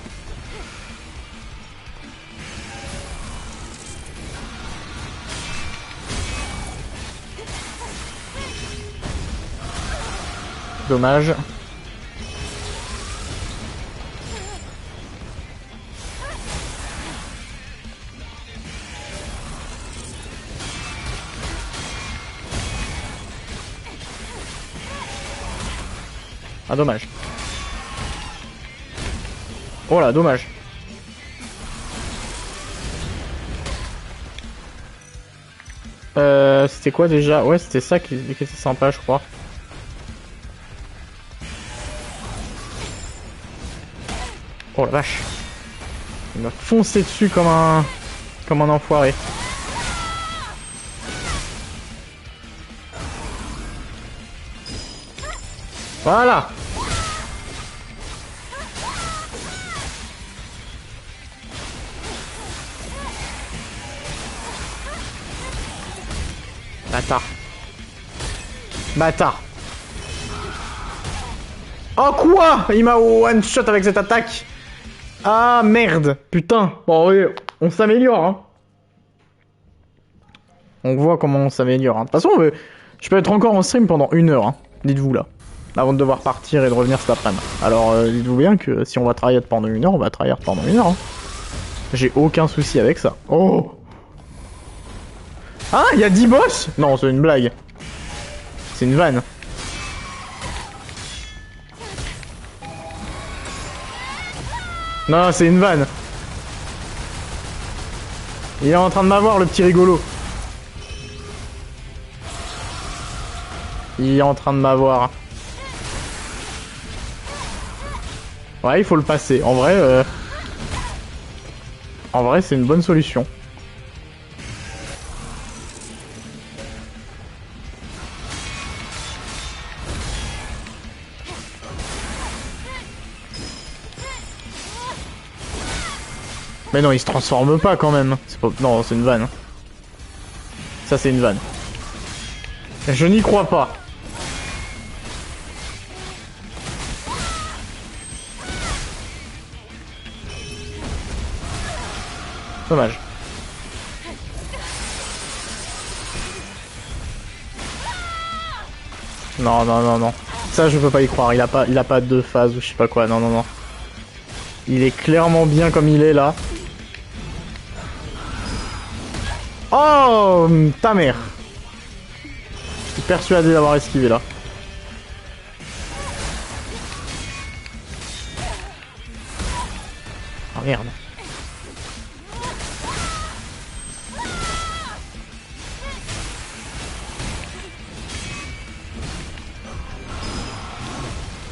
Dommage. Ah dommage. Oh là, dommage. C'était quoi déjà? Ouais, c'était ça qui était sympa, je crois. Oh la vache. Il m'a foncé dessus comme un enfoiré. Voilà. Bâtard. Bâtard. Oh quoi? Il m'a one shot avec cette attaque. Ah merde. Putain. Bon oui, on s'améliore hein. On voit comment on s'améliore. Hein. De toute façon, je peux être encore en stream pendant 1 heure, hein. Dites-vous là. Avant de devoir partir et de revenir cet après-midi. Alors, dites-vous bien que si on va tryhard pendant 1 heure, on va tryhard pendant 1 heure. Hein. J'ai aucun souci avec ça. Oh! Ah, il y a 10 boss? Non, c'est une blague. C'est une vanne. Non, c'est une vanne. Il est en train de m'avoir, le petit rigolo. Il est en train de m'avoir. Ouais, il faut le passer. En vrai, c'est une bonne solution. Mais non, il se transforme pas quand même. Pas... Non, c'est une vanne. Ça, c'est une vanne. Je n'y crois pas. Dommage. Non, non, non, non. Ça, je peux pas y croire. Il a pas 2 phases ou je sais pas quoi. Non, non, non. Il est clairement bien comme il est là. Oh, ta mère. Je suis persuadé d'avoir esquivé là. Oh merde.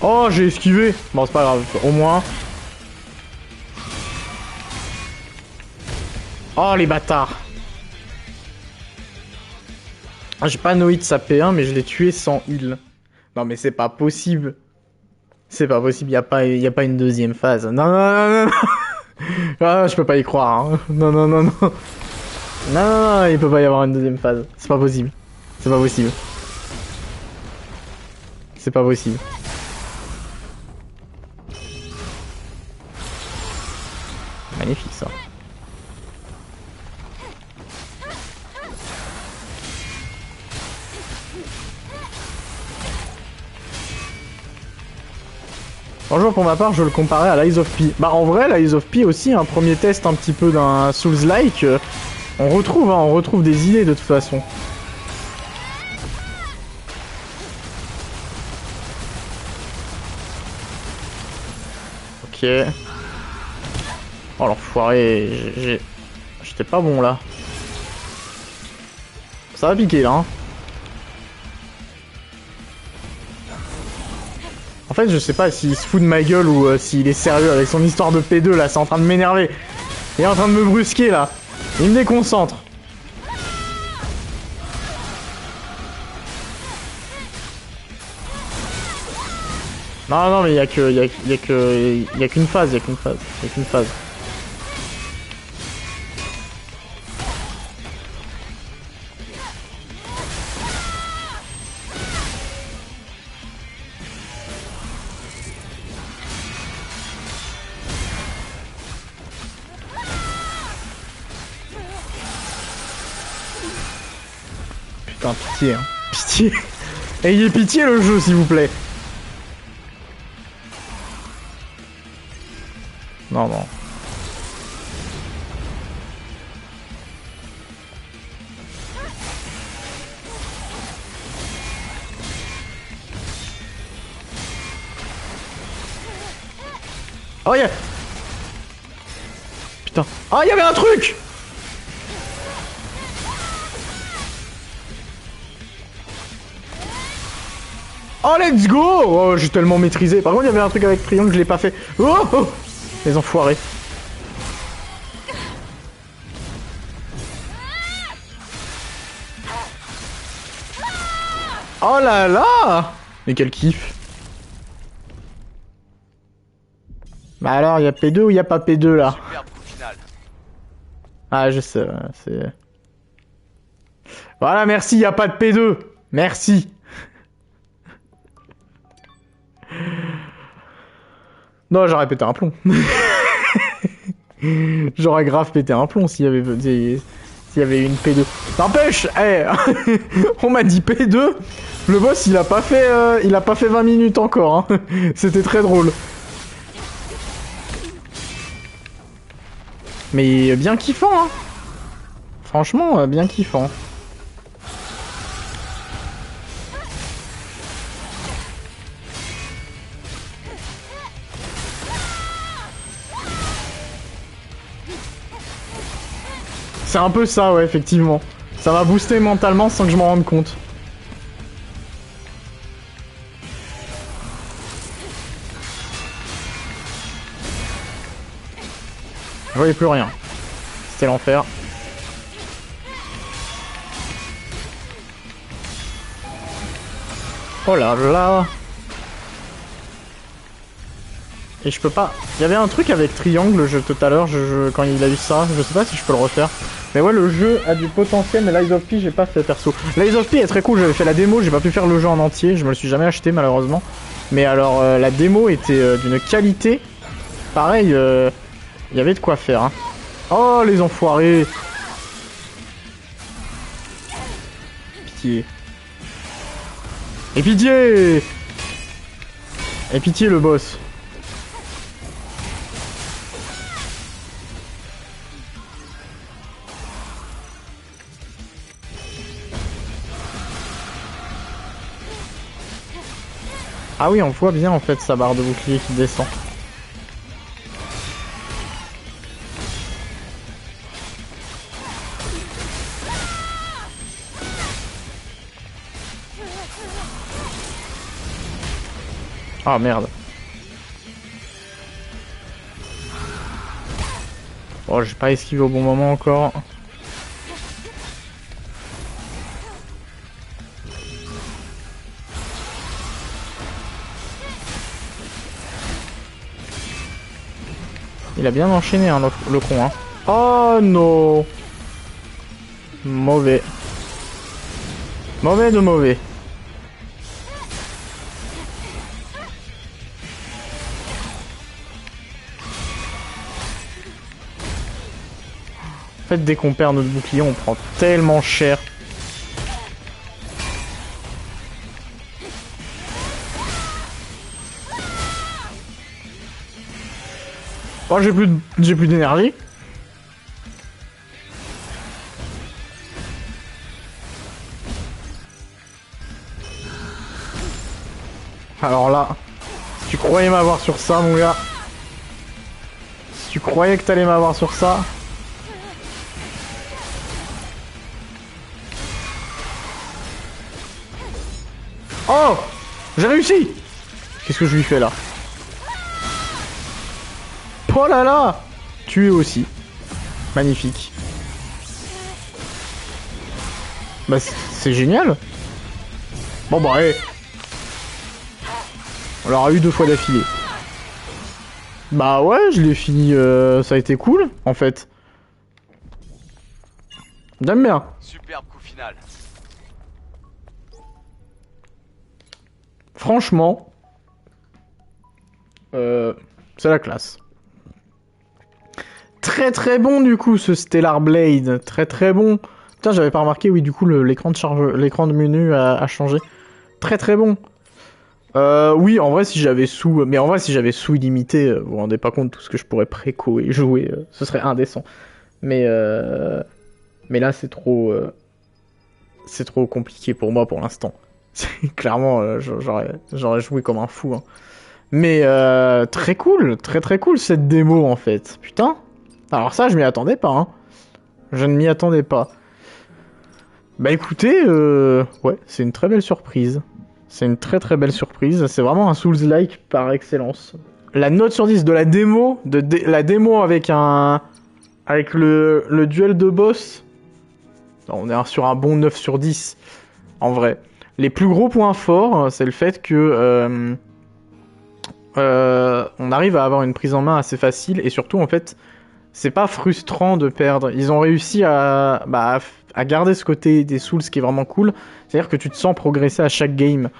Oh, j'ai esquivé. Bon, c'est pas grave. Au moins. Oh, les bâtards. Ah, j'ai pas no hit sa P1, mais je l'ai tué sans heal. Non, mais c'est pas possible. C'est pas possible, y a pas une deuxième phase. Non, non, non, non, non. Ah, je peux pas y croire. Hein. Non, non, non, non. Non, non, non, il peut pas y avoir une deuxième phase. C'est pas possible. C'est pas possible. C'est pas possible. Magnifique, ça. Bonjour, pour ma part, je le comparais à l'Eyes of P. Bah, en vrai, l'Eyes of P aussi, un premier test un petit peu d'un Souls-like. On retrouve des idées de toute façon. Ok. Oh, l'enfoiré, j'étais pas bon là. Ça va piquer là, hein. En fait, je sais pas s'il se fout de ma gueule ou s'il est sérieux avec son histoire de P2 là, c'est en train de m'énerver. Il est en train de me brusquer là. Il me déconcentre. Non, non, mais il y a qu'une phase, il y a qu'une phase. Putain, pitié, hein. Pitié. Ayez pitié le jeu, s'il vous plaît. Non, non. Oh, y'a... Putain. Ah, il y avait un truc! Oh, let's go! Oh, j'ai tellement maîtrisé. Par contre, il y avait un truc avec triangle, je l'ai pas fait. Oh, oh, les enfoirés. Oh là là! Mais quel kiff. Bah alors, il y a P2 ou il y a pas P2 là? Ah, je sais, c'est... Voilà, merci, il y a pas de P2. Merci. Non, j'aurais pété un plomb. J'aurais grave pété un plomb s'il y avait... S'il y avait une P2. N'empêche, hey, on m'a dit P2. Le boss, il a pas fait 20 minutes encore. Hein. C'était très drôle. Mais bien kiffant, hein. Franchement, bien kiffant. C'est un peu ça, ouais, effectivement. Ça m'a boosté mentalement sans que je m'en rende compte. Je voyais plus rien. C'était l'enfer. Oh là là. Et je peux pas... Il y avait un truc avec triangle tout à l'heure, quand il a eu ça, je sais pas si je peux le refaire. Mais ouais, le jeu a du potentiel, mais Lies of P, j'ai pas fait perso. Lies of P est très cool, j'avais fait la démo, j'ai pas pu faire le jeu en entier, je me le suis jamais acheté malheureusement. Mais alors, la démo était d'une qualité... Pareil, il y avait de quoi faire. Hein. Oh, les enfoirés. Pitié. Et pitié. Et pitié, le boss. Ah oui, on voit bien en fait sa barre de bouclier qui descend. Ah merde. Oh, j'ai pas esquivé au bon moment encore. Il a bien enchaîné hein, le con. Hein. Oh non. Mauvais. Mauvais de mauvais. En fait, dès qu'on perd notre bouclier, on prend tellement cher. Oh, j'ai plus d'énergie. Alors là, si tu croyais m'avoir sur ça, mon gars. Si tu croyais que t'allais m'avoir sur ça. Oh! J'ai réussi! Qu'est-ce que je lui fais là? Oh là là! Tué aussi. Magnifique. Bah c'est génial. Bon bah hey. On l'aura eu 2 fois d'affilée. Bah ouais, je l'ai fini, ça a été cool en fait. J'aime bien. Superbe coup final. Franchement, c'est la classe. Très très bon du coup ce Stellar Blade, très très bon. Putain, j'avais pas remarqué, oui du coup l'écran de charge, l'écran de menu a changé. Très très bon. Oui, en vrai si j'avais mais en vrai si j'avais sous illimité, vous vous rendez pas compte de tout ce que je pourrais préco et jouer, ce serait indécent. Mais là c'est trop compliqué pour moi pour l'instant. Clairement, j'aurais joué comme un fou. Hein. Mais très cool, très très cool cette démo en fait. Putain. Alors ça, je m'y attendais pas. Hein. Je ne m'y attendais pas. Bah écoutez, ouais, c'est une très belle surprise. C'est une très très belle surprise. C'est vraiment un Souls-like par excellence. La note sur 10 de la démo, la démo avec le duel de boss, on est sur un bon 9 sur 10, en vrai. Les plus gros points forts, c'est le fait que on arrive à avoir une prise en main assez facile et surtout en fait c'est pas frustrant de perdre. Ils ont réussi à garder ce côté des Souls qui est vraiment cool, c'est-à-dire que tu te sens progresser à chaque game.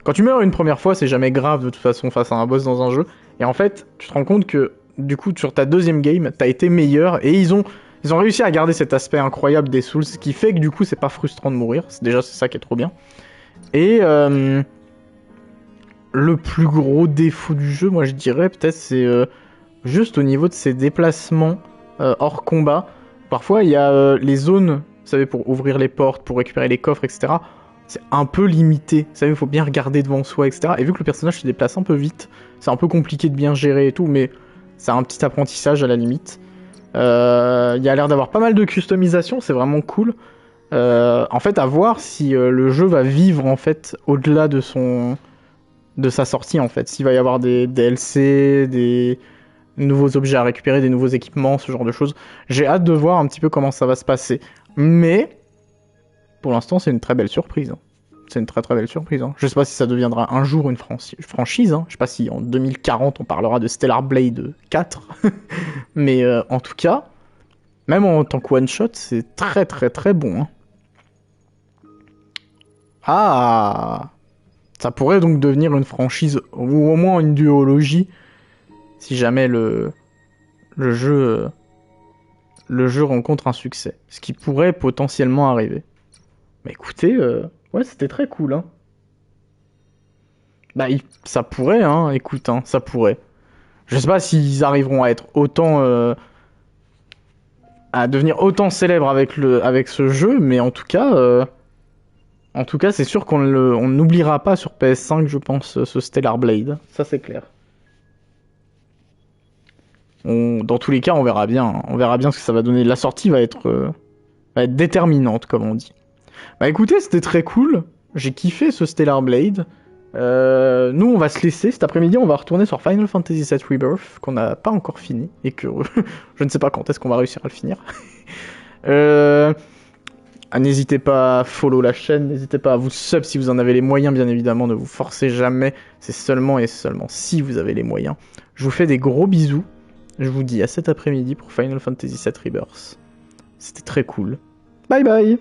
Quand tu meurs une première fois, c'est jamais grave de toute façon face à un boss dans un jeu, et en fait tu te rends compte que du coup sur ta deuxième game t'as été meilleur et ils ont Ils ont réussi à garder cet aspect incroyable des Souls, ce qui fait que du coup c'est pas frustrant de mourir. Déjà c'est ça qui est trop bien. Et le plus gros défaut du jeu, moi je dirais peut-être c'est juste au niveau de ses déplacements hors combat. Parfois il y a les zones, vous savez, pour ouvrir les portes, pour récupérer les coffres, etc. C'est un peu limité. Vous savez, il faut bien regarder devant soi, etc. Et vu que le personnage se déplace un peu vite, c'est un peu compliqué de bien gérer et tout, mais c'est un petit apprentissage à la limite. Il y a l'air d'avoir pas mal de customisation, c'est vraiment cool. En fait, à voir si le jeu va vivre en fait au-delà de sa sortie en fait. S'il va y avoir des DLC, des nouveaux objets à récupérer, des nouveaux équipements, ce genre de choses. J'ai hâte de voir un petit peu comment ça va se passer. Mais pour l'instant, c'est une très belle surprise. C'est une très très belle surprise. Je sais pas si ça deviendra un jour une franchise. Je sais pas si en 2040 on parlera de Stellar Blade 4. Mais en tout cas, même en tant que one shot, c'est très très très bon. Ah, ça pourrait donc devenir une franchise ou au moins une duologie si jamais le jeu rencontre un succès, ce qui pourrait potentiellement arriver. Mais écoutez, ouais, c'était très cool. Bah, ça pourrait, écoute, ça pourrait. Je sais pas s'ils arriveront à être autant à devenir autant célèbres avec ce jeu, mais en tout cas, c'est sûr qu'on n'oubliera pas sur PS5, je pense, ce Stellar Blade. Ça, c'est clair. Dans tous les cas, on verra bien. On verra bien ce que ça va donner. La sortie va être déterminante, comme on dit. Bah écoutez, c'était très cool. J'ai kiffé ce Stellar Blade. Nous, on va se laisser. Cet après-midi, on va retourner sur Final Fantasy VII Rebirth, qu'on n'a pas encore fini, et que je ne sais pas quand est-ce qu'on va réussir à le finir. N'hésitez pas à follow la chaîne, n'hésitez pas à vous sub si vous en avez les moyens, bien évidemment, ne vous forcez jamais. C'est seulement et seulement si vous avez les moyens. Je vous fais des gros bisous. Je vous dis à cet après-midi pour Final Fantasy VII Rebirth. C'était très cool. Bye bye!